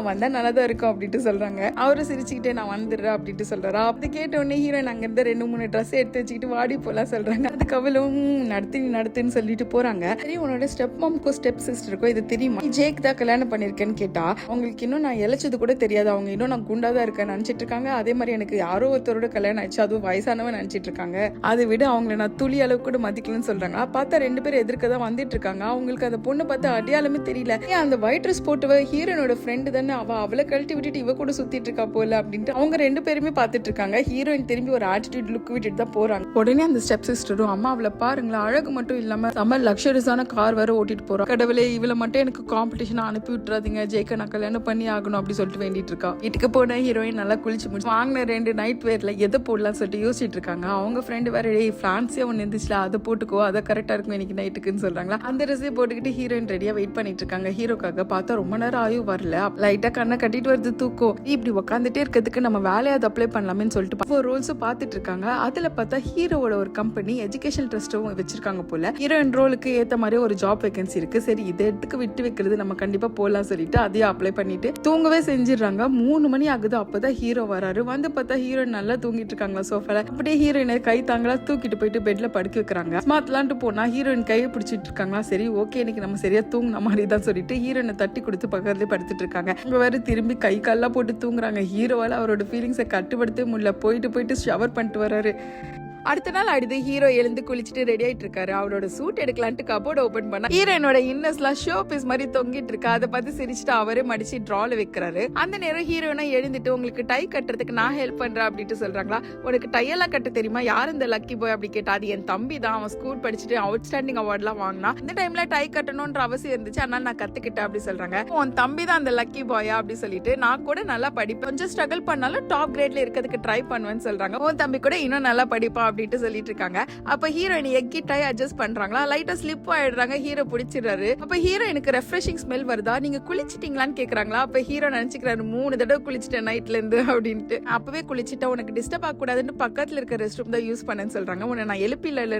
வந்தா நல்லா தான் இருக்கும் அப்படின்ட்டு சொல்றாங்க. அவரும் சிரிச்சுக்கிட்டே நான் வந்துடுறேன் அப்படின்ட்டு சொல்றாரா. அது கேட்ட உடனே ஹீரோயின் அங்க இருந்து 2-3 ட்ரெஸ் எடுத்து வச்சுக்கிட்டு வாடி போலாம் சொல்றாங்க. அதுக்கு அவளும் நடத்துன்னு சொல்லிட்டு போறாங்க. சரி, உன்னோட ஸ்டெப் மாம்க்கோ ஸ்டெப் சிஸ்டருக்கோ இது தெரியுமா? ஜேக் தான் கல்யாணம் பண்ணிருக்கேன்னு கேட்டா அவங்களுக்கு இன்னும் நான் இழைச்சது கூட தெரியாது, அவங்க இன்னும் நான் குண்டாதான் இருக்கேன்னு நினைச்சிட்டு இருக்காங்க. அதே மாதிரி எனக்கு யாரோ ஒருத்தரோட கல்யாணம் ஆயிடுச்சு, அதுவும் வயசானவன் நினைச்சிட்டு இருக்காங்க. அதை விட அவங்களை நான் துளி அளவு கூட மதிக்கலன்னு சொல்றாங்க. பார்த்தா 2 பேரும் எதிர்க்க தான் வந்துட்டு இருக்காங்க. அவங்களுக்கு அந்த பொண்ணு பார்த்து அடையாளமே தெரியல. ஏன் அந்த ஒயிட் ட்ரெஸ் போட்டுவ ஹீரோனோட ஃப்ரெண்டு தானே, அவளை கழட்டி விட்டுட்டு இவ கூட சுத்திட்டு இருக்கா போல அப்படின்ட்டு அவங்க 2 பேருமே பார்த்துட்டு இருக்காங்க. ஹீரோயின் திரும்பி ஒரு ஆட்டிடியூட் லுக் விட்டுட்டு தான் போறாங்க. உடனே அந்த ஸ்டெப் சிஸ்டரும் அம்மா அவளை பாருங்களா, அழகு மட்டும் இல்லாம செம லக்ஸரிஸான கார் வேற ஓட்டிட்டு போறோம், கடவுளே இவளை மட்டும் எனக்கு காம்படிஷன் அனுப்பி விட்டுறாதீங்க, ஜெயிக்க நான் கல்யாணம் பண்ணி ஆகணும் அப்படி சொல்லிட்டு வேண்டிட்டு இருக்கா. வீட்டுக்கு போன ஹீரோயின் நல்லா குளிச்சு முடிச்சு வாங்கின 2 நைட் வேர்ல எதை போடலாம்னு சொல்லிட்டு யோசிச்சுட்டு இருக்காங்க. அவங்க ஃப்ரெண்டு வேற பிரான்ஸே ஒன்று இருந்துச்சுல, அதை போட்டுக்கோ, அதை கரெக்டா இருக்கும் இன்னைக்கு நைட்டுக்குன்னு சொல்றாங்களா. அந்த ட்ரெஸ்ஸே போட்டுக்கிட்டு ஹீரோயின் ரெடியா வெயிட் பண்ணிட்டு இருக்காங்க. ஹீரோக்காக பார்த்தா ரொம்ப நேரம் ஆயும் வரல. லைட்டா கண்ணை கட்டிட்டு வருது தூக்கம். இப்படி உட்காந்துட்டே இருக்கிறதுக்கு நம்ம வேலையாவது அப்ளை பண்ணலாமேன்னு சொல்லிட்டு ரூல்ஸும் பார்த்துட்டு இருக்காங்க. அதுல பார்த்தா ஹீரோவோட ஒரு கம்பெனி எஜுகேஷன் ட்ரஸ்ட்டும் வச்சிருக்காங்க போல. ஹீரோயின் ரோலுக்கு ஏத்த மாதிரி ஒரு ஜாப் வேகன்சி இருக்கு. சரி, இதை எடுத்துக்கு விட்டு வைக்கிறது நம்ம கண்டிப்பா போலாம் சொல்லிட்டு அதையும் அப்ளை பண்ணிட்டு தூங்கவே செஞ்சிடறாங்க. 3 மணி ஆகுது. அப்பதான் ஹீரோ வராரு. வந்து பார்த்தா ஹீரோயின் நல்லா தூங்கிட்டு இருக்காங்களா சோஃபால. அப்படியே ஹீரோயினை கை தாங்களா தூக்கிட்டு போயிட்டு பெட்ல படுக்க வைக்கிறாங்க. ஸ்மார்ட்லான்ட்டு போனா ஹீரோயின் கையை பிடிச்சிட்டு இருக்காங்களா. சரி, ஓகே, இன்னைக்கு நம்ம சரியா தூங்கின மாதிரி தான் சொல்லிட்டு ஹீரோயினை தட்டி கொடுத்து பக்கத்துலயே படுத்துட்டு இருக்காங்க. இங்க வேற திரும்பி கை கால்லாம் போட்டு தூங்குறாங்க. ஹீரோவால அவரோட ஃபீலிங்ஸை கட்டுப்படுத்த முடியல. போயிட்டு ஷவர் பண்ணிட்டு வராரு. அடுத்த நாள் ஆடுது. ஹீரோ எழுந்து குளிச்சுட்டு ரெடி ஆயிட்டு இருக்காரு. அவரோட சூட் எடுக்கலான்ட்டு கபோர்ட் ஓபன் பண்ணா ஹீரோனோட இன்னஸ்லாம் ஷோ பீஸ் மாதிரி தொங்கிட்டு இருக்கா. அதை பார்த்து சிரிச்சுட்டு அவரே மடிச்சு டிரால வைக்கிறாரு. அந்த நேரம் ஹீரோனா எழுந்துட்டு உங்களுக்கு டை கட்டுறதுக்கு நான் ஹெல்ப் பண்றேன் அப்படின்ட்டு சொல்றாங்களா. உனக்கு டையெல்லாம் கட்ட தெரியுமா? யார் இந்த லக்கி பாய் அப்படி கேட்டா அது என் தம்பி தான், அவன் ஸ்கூல் படிச்சுட்டு அவுட்ஸ்டாண்டிங் அவார்ட்லாம் வாங்கினா. இந்த டைம்ல டை கட்டணும்ன்ற அவசியம் இருந்துச்சு, அதனால நான் கத்துக்கிட்டேன் அப்படி சொல்றாங்க. உன் தம்பி தான் அந்த லக்கி பாயா அப்படி சொல்லிட்டு நான் கூட நல்லா படிப்பேன், கொஞ்சம் ஸ்ட்ரகிள் பண்ணாலும் டாப் கிரேட்ல இருக்கிறதுக்கு ட்ரை பண்ணுவேன்னு சொல்றாங்க. உன் தம்பி கூட இன்னும் நல்லா படிப்பா அப்படின்ட்டு சொல்லிட்டு இருக்காங்க. அப்ப ஹீரோயின் எக்கி டை அட்ஜஸ்ட் பண்றாங்களா. லைட்டா ஸ்லிப் ஆயிடுறாங்க. ஹீரோ பிடிச்சிடுறாரு. அப்ப ஹீரோயினுக்கு ரெஃப்ரெஷிங் ஸ்மெல் வருதா, நீங்க குளிச்சிட்டீங்களான்னு கேக்குறாங்களா. அப்ப ஹீரோ நினைச்சுக்கிறாரு 3 தடவை குளிச்சிட்டேன் நைட்ல இருந்து அப்படின்ட்டு. அப்பவே குளிச்சுட்டா உனக்கு டிஸ்டர்ப் ஆக கூடாதுன்னு பக்கத்துல இருக்க ரெஸ்ட் ரூம் தான் யூஸ் பண்ணேன்னு சொல்றாங்க. உன்னை நான் எழுப்பில இல்ல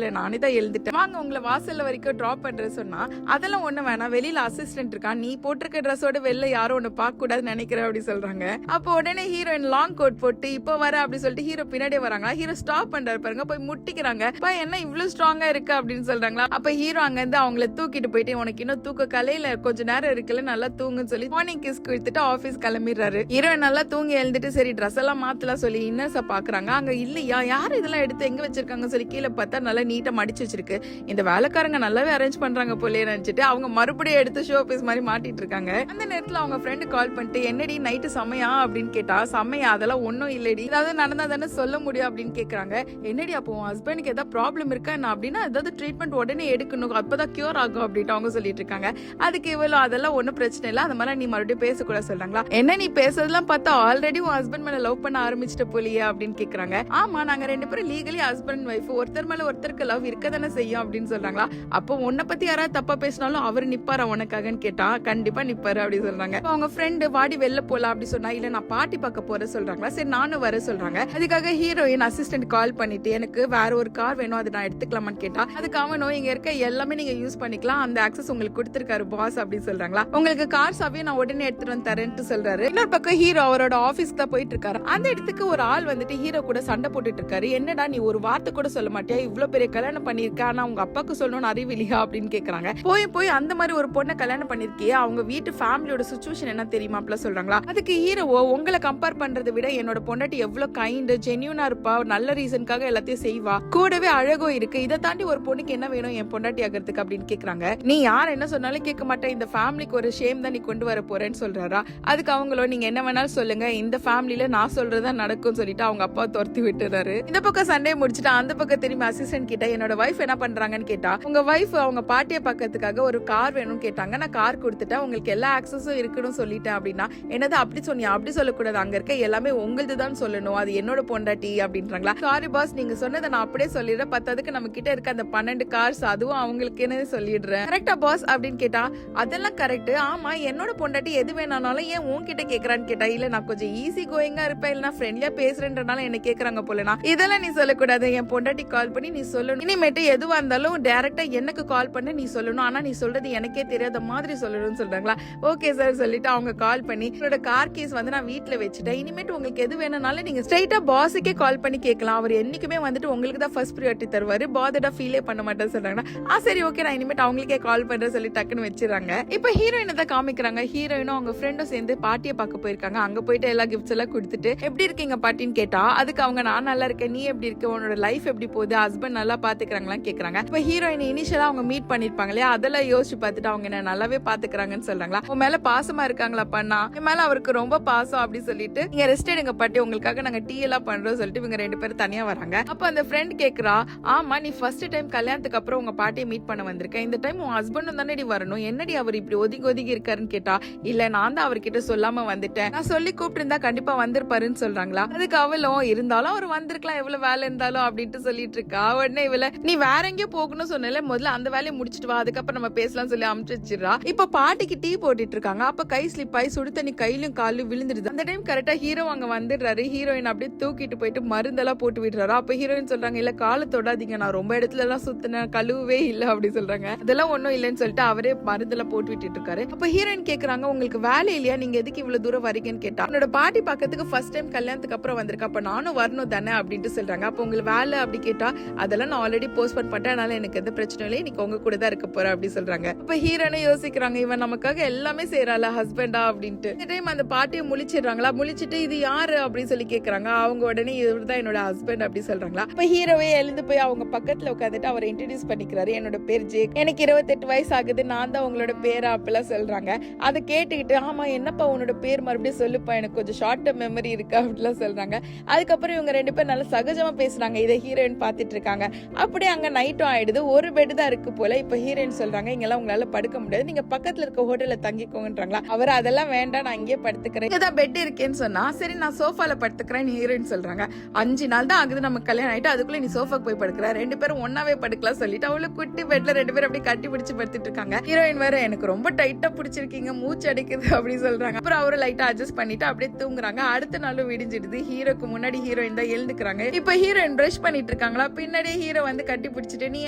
நானே தான் எழுந்துட்டேன், வாங்க உங்களை வாசல்ல வரைக்கும் டிராப் பண்றேன்னு சொன்னா அதெல்லாம் ஒண்ணு வேணாம், வெளியில அசிஸ்டன்ட் இருக்கான், நீ போட்டிருக்க ட்ரெஸ்ஸோட வெளில யாரும் ஒண்ணு பார்க்க கூடாதுன்னு நினைக்கிறேன் அப்படி சொல்றாங்க. அப்போ உடனே ஹீரோயின் லாங் கோட் போட்டு இப்போ வர அப்படி சொல்லிட்டு ஹீரோ பின்னாடியே வராங்களா. ஹீரோ ஸ்டாப் பண்றாரு பாருங்க, போய் முட்டிக்கிறாங்க. என்ன இவ்வளவு ஸ்ட்ராங்கா இருக்கு அப்படின்னு சொல்றாங்களா. அப்ப ஹீரோ அங்க இருந்து அவங்கள தூக்கிட்டு போயிட்டு உனக்கு இன்னும் தூக்க கலையில கொஞ்ச நேரம் இருக்குல்ல, நல்லா தூங்குன்னு சொல்லி மார்னிங் கிஸ் கொடுத்துட்டு ஆபீஸ் கிளம்பிடுறாரு. ஹீரோ நல்லா தூங்கி எழுந்துட்டு சரி ட்ரெஸ் எல்லாம் மாத்தலாம் சொல்லி இன்னர்ஸ பாக்குறாங்க. அங்க இல்லையா, யாரு இதெல்லாம் எடுத்து எங்க வச்சிருக்காங்க சொல்லி கீழே பார்த்தா நல்லா நீட்டா மடிச்சு வச்சிருக்கு. இந்த வேலைக்காரங்க நல்லாவே அரேஞ்ச் பண்றாங்க போலே நினைச்சிட்டு அவங்க மறுபடியும் எடுத்து ஷோ பீஸ் மாதிரி மாட்டிட்டு இருக்காங்க. அந்த நேரத்துல அவங்க ஃப்ரெண்டு கால் பண்ணிட்டு என்னடி நைட்டு சமையா அப்படின்னு கேட்டா, சமையா அதெல்லாம் ஒன்னும் இல்லடி, ஏதாவது நடந்தா தானே சொல்ல முடியும் அப்படின்னு கேக்குறாங்க. என்னடி அப்போ ஹஸ்பண்டுக்கு ஏதாவது ப்ராப்ளம் இருக்கா என்ன அப்படின்னா ஏதாவது ட்ரீட்மெண்ட் உடனே எடுக்கணும், அப்பதான் கியூர் ஆகும் அப்படின்ட்டு அவங்க சொல்லிட்டு இருக்காங்க. அதுக்கு இவ்வளவு அதெல்லாம் ஒன்னும் பிரச்சனை இல்லை, அந்த மாதிரி நீ மறுபடியும் பேசக்கூட சொல்றாங்களா. என்ன நீ பேசுறதுலாம் பார்த்தா ஆல்ரெடி உன் ஹஸ்பண்ட் மேல லவ் பண்ண ஆரம்பிச்சிட்ட போலியே அப்படின்னு கேக்குறாங்க. ஆமா, நாங்க 2 பேரும் லீகலி ஹஸ்பண்ட் வைஃப், ஒருத்தர் மேல ஒருத்தருக்கு லவ் இருக்க தானே செய்யும் அப்படின்னு சொல்றாங்களா. அப்போ உன்னை பத்தி யாராவது தப்பா பேசினாலும் அவர் நிப்பாரா உனக்காகன்னு கேட்டா கண்டிப்பா நிப்பாரு அப்படி சொல்றாங்க. அவங்க ஃப்ரெண்டு வாடி வெளில போலாம் அப்படி சொன்னா இல்ல நான் பாட்டி பார்க்க போறேன் சொல்றாங்களா. சரி நானும் வர சொல்றாங்க. அதுக்காக ஹீரோயின் அசிஸ்டன்ட் கால் பண்ணிட்டு எனக்கு வேற ஒரு கார் வேணும், அதை நான் எடுத்துக்கலாமான்னு கேட்டா அதுக்கு அவனும் இங்க இருக்க எல்லாமே நீங்க யூஸ் பண்ணிக்கலாம், அந்த ஆக்சஸ் உங்களுக்கு கொடுத்திருக்காரு பாஸ் அப்படின்னு சொல்றாங்களா. உங்களுக்கு கார் சாவியை நான் உடனே எடுத்துட்டு வந்து தரேன்னு சொல்றாரு. இன்னொரு பக்கம் ஹீரோ அவரோட ஆபீஸ்க்கு தான் போயிட்டு இருக்காரு. அந்த இடத்துக்கு ஒரு ஆள் வந்துட்டு ஹீரோ கூட சண்டை போட்டுட்டு இருக்காரு. என்னடா நீ ஒரு வார்த்தை கூட சொல்ல மாட்டியா, இவ்வளவு பெரிய கல்யாணம் பண்ணிருக்க, ஆனா உங்க அப்பாக்கு சொல்லணும்னு அறிவில்லையா அப்படின்னு கேக்குறாங்க. போய் அந்த மாதிரி ஒரு பொண்ணை கல்யாணம் பண்ணிருக்கியே, அவங்க வீட்டு ஃபேமிலியோட சிச்சுவேஷன் என்ன தெரியுமா அப்படி சொல்றாங்களா. அதுக்கு ஹீரோவோ உங்களை கம்பேர் பண்றதை விட என்னோட பொண்டாட்டி எவ்வளவு கைண்ட் ஜென்யூனா இருப்பா, நல்ல ரீசனுக்காக எல்லாத்தையும் செய்வா, கூடவே அழகோ இருக்கு, இதை தாண்டி ஒரு பொண்ணுக்கு என்ன வேணும் என் பொண்டாட்டி ஆகிறதுக்கு அப்படின்னு கேக்குறாங்க. நீ யார் என்ன சொன்னாலும் கேட்க மாட்டேன், இந்த ஃபேமிலிக்கு ஒரு ஷேம் தான் நீ கொண்டு வர போறேன்னு சொல்றாரா. அதுக்கு அவங்களோ நீங்க என்ன வேணாலும் சொல்லுங்க, இந்த ஃபேமிலில நான் சொல்றதா நடக்கும் சொல்லிட்டு அவங்க அப்பா துரத்தி விட்டுறாரு. இந்த பக்கம் சண்டே முடிச்சுட்டு அந்த பக்கம் திரும்பி அசிஸ்டன்ட் கிட்ட என்னோட வைஃப் என்ன பண்றாங்கன்னு கேட்டா, உங்க வைஃப் அவங்க பாட்டியை பக்கத்துக்காக ஒரு கார் வேணும்னு கேட்டாங்க, நான் கார் கொடுத்துட்டேன், உங்களுக்கு எல்லா ஆக்சஸும் இருக்குன்னு சொல்லிட்டேன் அப்படின்னா. என்னது அப்படி சொன்னியா, அப்படி சொல்லக்கூடாது, அங்க இருக்க எல்லாமே உங்களுது தான் சொல்லணும், அது என்னோட பொண்டாட்டி அப்படின்றாங்களா. சாரி பாஸ் நீங்க சொன்னதை நான் அப்படியே சொல்லிடுறேன், பத்ததுக்கு நம்ம கிட்ட இருக்க அந்த 12 கார்ஸ் அதுவும் அவங்களுக்குன்னு சொல்லிடுறேன். கரெக்டா பாஸ் அப்படின்னு கேட்டா, அதெல்லாம் கரெக்ட். ஆமா என்னோட பொண்டாட்டி எது வேணாலும் ஏன் உன்கிட்ட கேக்குறான்னு கேட்டா, இல்ல நான் கொஞ்சம் ஈஸி கோயிங்கா இருப்பேன், இல்ல நான் ஃப்ரெண்ட்லியா பேசுறேன்றனால என்ன கேக்குறாங்க போலனா. இதெல்லாம் நீ சொல்லக்கூடாது, என் பொண்டாட்டி கால் பண்ணி நீ சொல்லணும். இனிமேட்டு எதுவா இருந்தாலும் டைரக்டா எனக்கு கால் பண்ணி நீ சொல்லணும், ஆனா நீ சொல்றது எனக்கே தெரியாத மாதிரி சொல்லணும்னு சொல்றாங்களா. ஓகே சார் சொல்லிட்டு அவங்க கால் பண்ணி என்னோட கார் கீஸ் வந்து நான் வீட்டுல வச்சுட்டேன், இனிமேட்டு உங்களுக்கு எது வேணும்னாலும் நீங்க ஸ்ட்ரைட்டா பாஸுக்கே கால் பண்ணி கேட்கலாம், அவர் என்னைக்குமே வந்துட்டு உங்களுக்கு தான் ஃபர்ஸ்ட் ப்ரியாரிட்டி தருவாரு, பாதடா ஃபீலே பண்ண மாட்டேன்னு சொல்றாங்கன்னா சரி ஓகே நான் இனிமேட்டு அவங்களுக்கே கால் பண்றேன் சொல்லி டக்குன்னு வச்சிடறாங்க. இப்ப ஹீரோயினை தான் காமிக்கிறாங்க. ஹீரோயினும் அவங்க ஃப்ரெண்டும் சேர்ந்து பாட்டியை பார்க்க போயிருக்காங்க. அங்க போயிட்டு எல்லா கிஃப்ட்ஸ் எல்லாம் கொடுத்துட்டு எப்படி இருக்கீங்க பாட்டின்னு கேட்டா, அதுக்கு அவங்க நான் நல்லா இருக்கேன், நீ எப்படி இருக்க, உன்னோட லைஃப் எப்படி போகுது, ஹஸ்பண்ட் நல்லா பாத்துக்கிறாங்களான்னு கேக்குறாங்க. இப்ப ஹீரோயின் இனிஷியலா அவங்க மீட் பண்ணிருப்பாங்க இல்லையா, அதெல்லாம் யோசிச்சு பார்த்துட்டு அவங்க என்ன நல்லாவே பாத்துக்கிறாங்கன்னு சொல்றாங்களா. உன் மேல பாசமா இருக்காங்களா பண்ணா, என் மேல அவருக்கு ரொம்ப பாசம் அப்படி சொல்லிட்டு நீங்க ரெஸ்ட் எடுங்க பாட்டி, உங்களுக்காக நாங்க டீ எல்லாம் பண்றோம் சொல்லிட்டு இவங்க 2 பேரும் தனியா வராங்க. அப்ப அந்த ஃப்ரெண்ட் கேக்குறா, ஆமா நீ ஃபர்ஸ்ட் டைம் கல்யாணத்துக்கு அப்புறம் உங்க பாட்டியை மீட் பண்ண வந்திருக்கேன், இந்த டைம் உன் ஹஸ்பண்டும் தானே வரணும், என்னடி அவர் இப்படி ஒதுங்கி ஒதுங்கி இருக்காருன்னு கேட்டா, இல்ல நான் தான் அவர்கிட்ட சொல்லாம வந்துட்டேன், நான் சொல்லி கூப்பிட்டு இருந்தா கண்டிப்பா வந்திருப்பாருன்னு சொல்றாங்களா. அதுக்கு அவளும் இருந்தாலும் அவர் வந்திருக்கலாம் எவ்வளவு வேலை இருந்தாலும் அப்படின்ட்டு சொல்லிட்டு இருக்கா. உடனே இவள நீ வேற எங்கேயோ போகணும்னு சொன்னல, முதல்ல அந்த வேலையை முடிச்சிட்டு வா, அதுக்கப்புறம் நம்ம பேசலாம் சொல்லி அமுச்சு வச்சிடறா. இப்ப பாட்டிக்கு டீ போட்டுட்டு இருக்காங்க. அப்ப கை ஸ்லிப் ஆகி சுடு தண்ணி கையிலும் காலும் விழுந்துருது. அந்த டைம் கரெக்டா ஹீரோ அங்க வந்துடுறாரு. ஹீரோயின் அப்படியே தூக்கிட்டு போயிட்டு மருந்தெல்லாம் போட்டு விடுறாரு. அப்ப ஹீரோயின் சொல்றாங்க, இல்ல காலை தொடாதீங்க, நான் ரொம்ப இடத்துல எல்லாம் சுத்தினேன், கழுவே இல்ல அப்படி சொல்றாங்க. அதெல்லாம் ஒண்ணும் இல்லன்னு சொல்லிட்டு அவரே மருந்தெல்லாம் போட்டு விட்டுட்டு இருக்காரு. அப்ப ஹீரோயின் கேக்குறாங்க, உங்களுக்கு வேலை இல்லையா, நீங்க எதுக்கு இவ்வளவு தூரம் வரீங்கன்னு கேட்டா, என்னோட பாட்டி பக்கத்துக்கு ஃபர்ஸ்ட் டைம் கல்யாணத்துக்கு அப்புறம் வந்திருக்கா, அப்ப நானும் வரணும் தானே அப்படின்ட்டு சொல்றாங்க. அப்ப உங்களுக்கு வேலை அப்படி கேட்டா, அதெல்லாம் நான் ஆல்ரெடி போஸ்ட்போன் பண்ணிட்டேன், அதனால எனக்கு எந்த பிரச்சனையும் இல்லை, இன்னைக்கு உங்க கூட தான் இருக்க போறேன் அப்படி சொல்றாங்க. அப்ப ஹீரோனே யோசிக்கிறாங்க, இவன் நமக்காக எல்லாமே செய்யறாள ஹஸ்பண்டா அப்படின்ட்டு. இந்த டைம் அந்த பாட்டியை முழிச்சிடுறாங்களா. முழிச்சிட்டு இது யாரு அப்படின்னு சொல்லி கேக்குறாங்க. அவங்க உடனே இவர்தான் என்னோட ஹஸ்பண்ட் அப்படி சொல்றாங்களா. இப்ப ஹீரோவே எழுந்து போய் அவங்க பக்கத்துல உட்காந்துட்டு அவரை இன்ட்ரோடியூஸ் பண்ணிக்கிறாரு. என்னோட பேர் ஜேக், எனக்கு 28 வயசு ஆகுது, நான் தான் உங்களோட பேரா அப்பெல்லாம் சொல்றாங்க. அதை கேட்டுக்கிட்டு ஆமா என்னப்பா உன்னோட பேர் மறுபடியும் சொல்லுப்பா, எனக்கு கொஞ்சம் ஷார்ட் டர்ம் மெமரி இருக்கு அப்படிலாம் சொல்றாங்க. அதுக்கப்புறம் இவங்க 2 பேரும் நல்லா சகஜமா பேசுறாங்க. இதை ஹீரோயின் பாத்துட்டு இருக்காங்க. அப்படியே அங்க நைட்டும் ஆயிடுது. ஒரு பெட் தான் இருக்கு போல. இப்ப ஹீரோயின் சொல்றாங்க, இங்கெல்லாம் உங்களால படுக்க முடியாது, நீங்க பக்கத்துல இருக்க ஹோட்டல்ல தங்கிக்கோங்கன்றாங்களா. அவர் அதெல்லாம் வேண்டாம், நான் இங்கே படுத்துக்கிறேன், இங்கதான் பெட் இருக்கேன்னு சொன்னா சரி நான் சோஃபால படுத்துக்கிறேன் ஹீரோயின் சொல்றாங்க. 5 நாள் தான் ஆகுது நம்ம கல்யாணம் ஆயிட்டு, அதுக்குள்ள நீ சோஃபாக்கு போய் படுக்கிற, 2 பேரும் ஒன்னாவே படுக்கலாம் சொல்லிட்டு அவளுக்கு குட்டி பெட்ல 2 பேரும் அப்படியே கட்டி பிடிச்சு படுத்துட்டு இருக்காங்க. ஹீரோயின் வேற எனக்கு ரொம்ப டைட்டா பிடிச்சிருக்கீங்க, மூச்சு அடிக்குது அப்படி சொல்றாங்க. அப்புறம் அவரு லைட்டா அட்ஜஸ்ட் பண்ணிட்டு அப்படியே தூங்குறாங்க. அடுத்த நாளும் விடிஞ்சிடுது. ஹீரோக்கு முன்னாடி ஹீரோயின் தான் எழுந்துக்கிறாங்க. இப்ப ஹீரோயின் பிரஷ் பண்ணிட்டு இருக்காங்களா. பின்னாடியே ஹீரோ வந்து கட்டி பிடிச்சிட்டு, நீ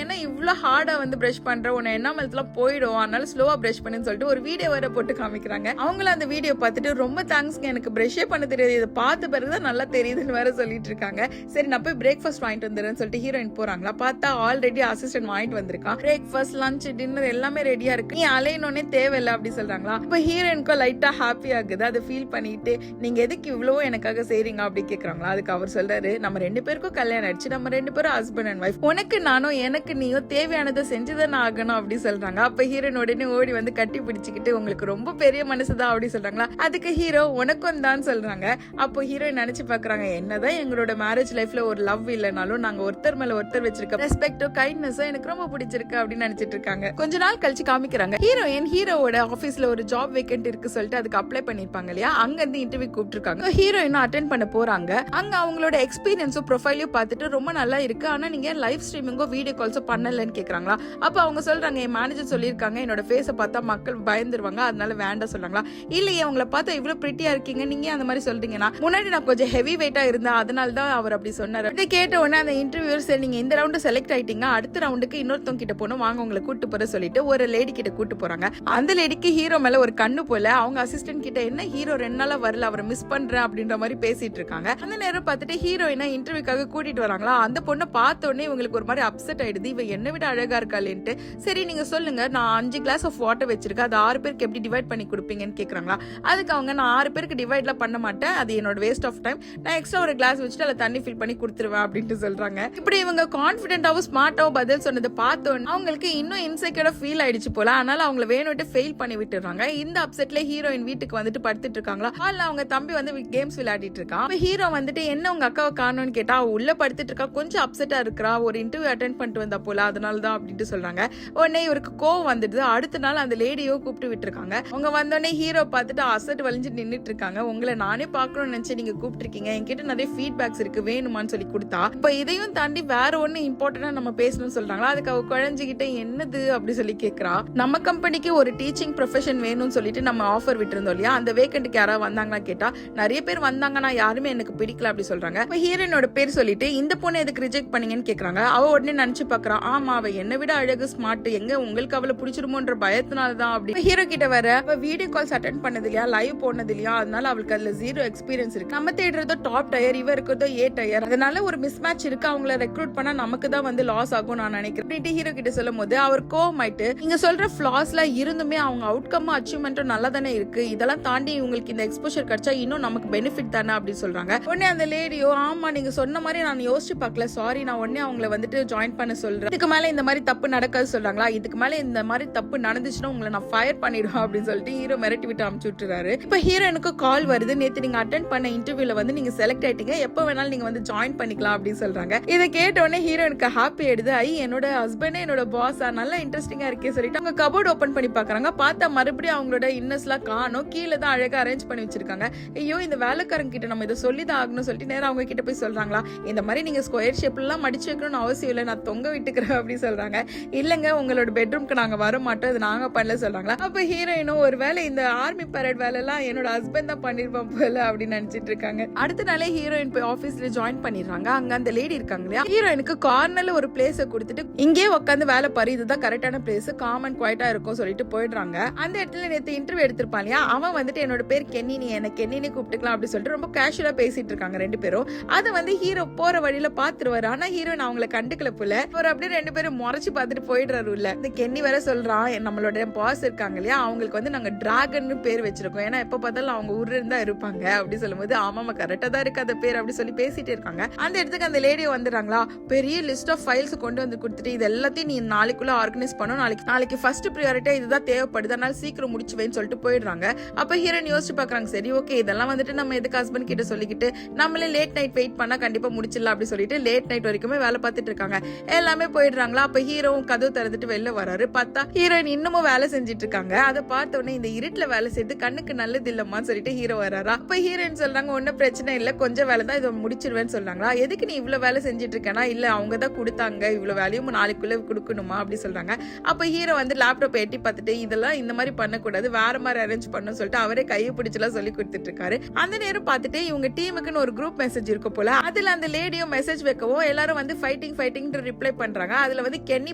என்ன இவ்வளவு ஹார்டா வந்து பிரஷ் பண்ற, உன்னை என்னாமலாம் போயிடும், அதனால ஸ்லோவா பிரஷ் பண்ணுன்னு சொல்லிட்டு ஒரு வீடியோ வேற போட்டு காமிக்கிறாங்க. அவங்களும் அந்த வீடியோ பார்த்துட்டு ரொம்ப தேங்க்ஸ்ங்க, எனக்கு பிரஷே பண்ண தெரியாது, இதை பார்த்த பிறகுதான் நல்லா தெரியுதுன்னு வேற சொல்லிட்டு இருக்காங்க. சரி நான் போய் பிரேக்ஃபாஸ்ட் வாங்கிட்டு வந்துடுறேன்னு சொல்லிட்டு ஹீரோயின் போறாங்களா. பார்த்தா ஆல்ரெடி அசிஸ்டன்ட் வாங்கிட்டு வந்திருக்கான். பிரேக்ஃபாஸ்ட் லஞ்ச் டின்னர் எல்லாமே ரெடியா இருக்கு, நீ அலையணும்னே தேவையில்லை அப்படி சொல்றாங்களா. இப்ப ஹீரோயினுக்கும் லைட்டா ஹாப்பி ஆகுது. அதை ஃபீல் பண்ணிட்டு நீங்க எதுக்கு இவ்வளவோ எனக்காக செய்றீங்க அப்படி கேக்குறாங்களா. அதுக்கு அவர் சொல்றாரு, நம்ம 2 பேருக்கும் கல்யாணம் ஆயிடுச்சு, நம்ம 2 பேரும் ஹஸ்பண்ட் அண்ட் வைஃப், உனக்கு நானும் எனக்கு நீயோ தேவையானதை செஞ்சுதானே ஆகணும் அப்படி சொல்றாங்க. அப்ப ஹீரோயின் உடனே ஓடி வந்து கட்டி பிடிச்சுக்கிட்டு, உங்களுக்கு ரொம்ப பெரிய மனசுதான் அப்படி சொல்றாங்களா. அதுக்கு ஹீரோ உனக்கும் தான் சொல்றாங்க. அப்போ ஹீரோயின் நினைச்சு பாக்குறாங்க, என்னதான் எங்களோட மேரேஜ் லைஃப்ல ஒரு லவ் இல்லைனாலும் நாங்க ஒருத்தர் மேல ஒருத்தர் வச்சிருக்க ரெஸ்பெக்டும் கைண்ட்னஸும் எனக்கு ரொம்ப பிடிச்சிருக்கு அப்படின்னு நினைச்சிட்டு இருக்காங்க. கொஞ்ச நாள் கழிச்சு காமிக்கிறாங்க. ஹீரோயின் ஹீரோவோட ஆபீஸ்ல ஒரு ஜாப் வேகன்ட் இருக்கு சொல்லிட்டு அதுக்கு அப்ளை பண்ணிருப்பாங்க இல்லையா, அங்க இருந்து இன்டர்வியூ கூப்பிட்டுருக்காங்க. ஹீரோயின் அட்டென்ட் பண்ண போறாங்க. அங்க அவங்களோட எக்ஸ்பீரியன்ஸும் ப்ரொஃபைலையும் பார்த்துட்டு ரொம்ப நல்லா இருக்கு, ஆனா நீங்க லைவ் ஸ்ட்ரீமிங்கோ வீடியோ கால்ஸோ பண்ணலன்னு கேக்குறாங்களா. அப்ப அவங்க சொல்றாங்க, என் மேனேஜர் சொல்லியிருக்காங்க என்னோட ஃபேஸை பார்த்தா மக்கள் பயந்துருவாங்க, அதனால வேண்டாம் சொல்றாங்களா. இல்லையே உங்களை பார்த்தா இவ்வளவு பிரிட்டியா இருக்கீங்க, நீங்க அந்த மாதிரி சொல்றீங்கன்னா, முன்னாடி நான் கொஞ்சம் ஹெவி வெயிட்டா இருந்தேன் அதனால தான் அவர் அப்படி சொன்னாரு. இதை கேட்ட உடனே அந்த இன்டர்வியூர், சரி நீங்க இந்த ரவுண்ட் செலக்ட் ஆயிட்டீங்க, அடுத்த ரவுண்டுக்கு இன்னொருத்தவங்க கிட்ட போகணும், வாங்க உங்களை கூட்டு போற சொல்லிட்டு ஒரு லேடி கிட்ட கூட்டு போறாங்க. அந்த லேடிக்கு ஹீரோ மேல ஒரு கண்ணு போல. அவங்க அசிஸ்டன்ட் கிட்ட, என்ன ஹீரோ 2 நாளா வரல, அவரை மிஸ் பண்றேன் அப்படின்ற மாதிரி பேசிட்டு இருக்காங்க. அந்த நேரம் பார்த்துட்டு ஹீரோயினா இன்டர்வியூக்காக கூட்டிட்டு வராங்களா. அந்த பொண்ணை பார்த்த உடனே இவங்களுக்கு ஒரு மாதிரி அப்செட் ஆயிடுது, இவ என்ன விட அழகா இருக்காளேன்ட்டு. சரி நீங்க சொல்லுங்க, நான் 5 கிளாஸ் ஆஃப் வாட்டர் வச்சிருக்கேன், அது 6 பேருக்கு எப்படி டிவைட் பண்ணி கொடுப்பீங்கன்னு கேக்குறாங்களா. அதுக்கு அவங்க, நான் 6 பேருக்கு டிவைட்லாம் பண்ண மாட்டேன், அது என்னோட வேஸ்ட் ஆஃப் டைம், நான் எக்ஸ்ட்ரா ஒரு கிளாஸ் வச்சுட்டு அதில் தண்ணி ஃபில் பண்ணி கொடுத்துருவேன் அப்படின்ட்டு சொல்றாங்க. இப்படி இவங்க கான்பிடென்டாவும் ஸ்மார்ட்டாவும் பதில் சொன்னதை பார்த்தோன்னு அவங்களுக்கு இன்னும் இன்செக்யூரா ஃபீல் ஆயிடுச்சு போல. அதனால அவங்களை வேணும்ட்டு ஃபெயில் பண்ணி விட்டுறாங்க. இந்த அப்செட்ல ஹீரோயின் வீட்டுக்கு வந்துட்டு படுத்துட்டு இருக்காங்களா. அவங்க தம்பி வந்து கேம்ஸ் விளையாடிட்டு இருக்கான். ஹீரோ வந்துட்டு என்ன உங்க அக்காவை காணோன்னு கேட்டா, உள்ள படுத்துட்டு இருக்கா, கொஞ்சம் அப்செட்டா இருக்கிறா, ஒரு இன்டர்வியூ அட்டென்ட் பண்ணிட்டு வந்தா போல, அதனாலதான் அப்படின்ட்டு சொல்றாங்க. உடனே இவருக்கு கோவம் வந்துடுது. அடுத்த நாள் அந்த லேடியோ கூப்பிட்டு விட்டுருக்காங்க. அவங்க வந்தோடனே ஹீரோ பார்த்துட்டு அசட் வலிஞ்சு நின்னுட்டு இருக்காங்க. உங்களை நானே பாக்கணும்னு நினைச்சு நீங்க கூப்பிட்டு இருக்கீங்க, என்கிட்ட நிறைய ஃபீட்பேக்ஸ் இருக்கு, வேணுமான்னு சொல்லி கொடுத்தா, இப்ப இதையும் தாண்டி வேற ஒண்ணு இம்பார்ட்டன்டா நம்ம பேசணும்னு சொல்றாங்களா. அதுக்கு அவ குழஞ்சுகிட்ட என்னது அப்படி சொல்லி கேக்குறா. நம்ம கம்பெனிக்கு ஒரு டீச்சிங் ப்ரொஃபஷன் வேணும்னு சொல்லிட்டு நம்ம ஆஃபர் விட்டுருந்தோம் இல்லையா, அந்த வேக்கண்ட்டுக்கு யாராவது வந்தாங்களா கேட்டா, நிறைய பேர் வந்தாங்கன்னா யாருமே எனக்கு பிடிக்கல அப்படி சொல்றாங்க. இப்ப ஹீரோயினோட பேர் சொல்லிட்டு இந்த பொண்ணு எதுக்கு ரிஜெக்ட் பண்ணீங்கன்னு கேக்குறாங்க. அவ உடனே நினைச்சு பாக்குறா, ஆமா அவ என்னை விட அழகு ஸ்மார்ட், எங்க உங்களுக்கு அவளை பிடிச்சிருமோன்ற பயத்தினாலதான் அப்படி. ஹீரோ கிட்ட வர அவ வீடியோ கால்ஸ் அட்டென்ட் பண்ணது இல்லையா, லைவ் போனது இல்லையா, அதனால அவளுக்கு அதுல ஜீரோ எக்ஸ்பீரியன்ஸ் இருக்கு. நம்ம தேடுறதோ டாப் டயர், இவ இருக்கிறதோ ஏ டயர், அதனால ஒரு மிஸ் மேட்ச் இருக்கு. அவங்கள ரெக்ரூட் பண்ணா நமக்கு தான் வந்து லாஸ் ஆகும் நான் நினைக்கிறேன். ஹீரோ கிட்ட சொல்லும் போது அவர் கோவமாயிட்டு, நீங்க சொல்ற ஃபிளாஸ்ல இருந்துமே அவங்க அவுட்கம் அச்சீவ்மெண்ட்டும் நல்லா தானே இருக்கு, இதெல்லாம் தாண்டி உங்களுக்கு இந்த எக்ஸ்போஷர் கிடைச்சா இன்னும் நமக்கு பெனிஃபிட் தானே அப்படின்னு சொல்றாங்க. உடனே அந்த லேடியோ, ஆமா நீங்க சொன்ன மாதிரி நான் யோசிச்சு பார்க்கல, சாரி, நான் உடனே அவங்கள வந்துட்டு ஜாயின் பண்ண சொல்றேன், இதுக்கு மேல இந்த மாதிரி தப்பு நடக்காது சொல்றாங்களா, இதுக்கு மேல இந்த மாதிரி தப்பு நடந்துச்சுன்னா உங்களை நான் ஃபயர் பண்ணிடுவேன் அப்படின்னு சொல்லிட்டு ஹீரோ மிரட்டி விட்டு அனுப்பிச்சு விட்டுறாரு. இப்ப ஹீரோனுக்கு கால் வருது, நேத்து நீங்க அட்டென்ட் பண்ண இன்டர்வியூல வந்து நீங்க செலக்ட் ஆயிட்டீங்க, எப்ப வேணாலும் நீங்க வந்து ஜாயின் பண்ணிக்கலாம் அப்படின்னு சொல்றாங்க. இதை கேட்ட உடனே ஹீரோனுக்கு ஹாப்பி ஆயிடுது. என்னோட ஹஸ்பண்டே என்னோட பாஸா, நல்லா இன்ட்ரெஸ்டிங்கா இருக்கே சொல்லிட்டு அவங்க கபோர்ட் ஓபன் பண்ணி பாக்குறாங்க. பார்த்தா மறுபடியும் அவங்களோட இன்னஸ்லாம் காணோம், கீழே தான் அழகா அரேஞ்ச் பண்ணி வச்சிருக்காங்க. ஐயோ இந்த வேலைக்காரங்க கிட்ட நம்ம இதை சொல்லிதான் ஆகணும்னு சொல்லிட்டு நேரம் அவங்க கிட்ட போய் சொல்றாங்களா, இந்த மாதிரி நீங்க ஸ்கொயர் ஷேப்ல எல்லாம் மடிச்சு வைக்கணும்னு அவசியம் இல்லை, நான் தொங்க விட்டுக்கிறேன் அப்படின்னு சொல்றாங்க. இல்லங்க உங்களோட பெட்ரூம்க்கு நாங்க வர மாட்டோம், இது நாங்க பண்ணல சொல்றாங்களா. அப்ப ஹீரோயினும் ஒருவேளை இந்த ஆர்மி பரேட் வேலை எல்லாம் என்னோட ஹஸ்பண்ட் தான் பண்ணிருப்போம் போல அப்படின்னு நினைச்சிட்டு இருக்காங்க. அடுத்த நாளே ஹீரோயின் போய் ஆபீஸ்ல ஜாயின் பண்ணிடுறாங்க. அங்க அந்த லேடி இருக்காங்க இல்லையா, ஹீரோயினுக்கு கார்னர்ல ஒரு பிளேஸ கொடுத்துட்டு இங்கே உட்காந்து வேலை பாரு, இதுதான் கரெக்டான பிளேஸ், காமன் குவைட்டா இருக்கும் சொல்லிட்டு போயிடுறாங்க. அந்த இடத்துல நேத்து இன்டர்வியூ எடுத்திருப்பான் இல்லையா, அவன் வந்துட்டு என்னோட பேர் கென்னி, நீ என்ன கென்னினே கூப்பிட்டுக்கலாம் அப்படின்னு சொல்லிட்டு ரொம்ப கேஷுவலா பேசிட்டு இருக்காங்க ரெண்டு பேரும். அதை வந்து ஹீரோ போற வழியில பாத்துருவாரு. ஆனா ஹீரோயின் அவங்களை கண்டுக்கல போல, ஒரு அப்படியே ரெண்டு பேரும் முறைச்சு பார்த்துட்டு போயிடுறாரு உள்ள. இந்த கென்னி வேற சொல்றான், நம்மளோட பாஸ் இருக்காங்க இல்லையா, அவங்களுக்கு வந்து நாங்க டிராகன் பேர் வச்சிருக்கோம், ஏன்னா எப்ப பார்த்தாலும் அவங்க ஊர்ல இருந்தா இருப்பாங்க அப்படி சொல்லும் போது, ஆமாமா கரெக்டா தான் இருக்கு அந்த பேர் அப்படி சொல்லி பேசிட்டு இருக்காங்க. அந்த இடத்துக்கு அந்த லேடி வந்துடுறாங்களா, பெரிய லிஸ்ட் ஆஃப் ஃபைல்ஸ் கொண்டு வந்து கொடுத்துட்டு, இது எல்லாத்தையும் நீ நாளைக்குள்ள ஆர்கனைஸ் பண்ணும், நாளைக்கு ஃபர்ஸ்ட் ப்ரியாரிட்டியா இதுதான் தேவைப்படுது, அதனால சீக்கிரம் முடிச்சுவேன்னு சொல்லிட்டு போயிடுறாங்க. அப்ப ஹீரோயின் யோசிச்சு பாக்குறாங்க, சரி ஓகே இதெல்லாம் வந்துட்டு நம்ம எதுக்கு ஹஸ்பண்ட் கிட்ட சொல்லிக்கிட்டு நம்மளே லேட் நைட் வெயிட் பண்ணா கண்டிப்பா முடிச்சிடலாம் அப்படி சொல்லிட்டு லேட் நைட் வரைக்குமே வேலை பார்த்துட்டு இருக்காங்க. எல்லாமே போயிடுறாங்களா. அப்ப ஹீரோவும் கதவு திறந்துட்டு வெளில வராரு. பார்த்தா ஹீரோயின் இன்னமும் வேலை செஞ்சுட்டு இருக்காங்க. அதை பார்த்த உடனே இந்த இருட்டுல வேலை செய்து கண்ணுக்கு நல்லது இல்லம்மான்னு சொல்லிட்டு ஹீரோ வராரா. அப்ப ஹீரோயின் சொல்றாங்க, ஒன்னும் பிரச்சனை இல்ல, கொஞ்சம் வேலை தான், இதை முடிச்சிருவேன்னு சொல்றாங்களா. எதுக்கு நீ இவ்வளவு வேலை செஞ்சுட்டு இருக்கேன்னா, இல்ல அவங்க தான் கொடுத்தாங்க, இவ்வளவு வேலையும் நாளைக்குள்ள கொடுக்கணுமா அப்படி சொல்றாங்க. அப்ப ஹீரோ வந்து லேப்டாப் எட்டி பார்த்துட்டு, இதெல்லாம் இந்த மாதிரி பண்ணக்கூடாது, வேற மாதிரி அரேஞ்ச் பண்ணணும்னு சொல்லிட்டு அவரே கையை பிடிச்சலாம் சொல்லி கொடுத்துட்டு இருக்காரு. அந்த நேரம் பார்த்துட்டு இவங்க டீமுக்குன்னு ஒரு குரூப் மெசேஜ் இருக்கும் போல, அதுல அந்த லேடியும் மெசேஜ் வைக்கவும் எல்லாரும் வந்து ஃபைட்டிங் ரிப்ளை பண்றாங்க. அதுல வந்து கென்னி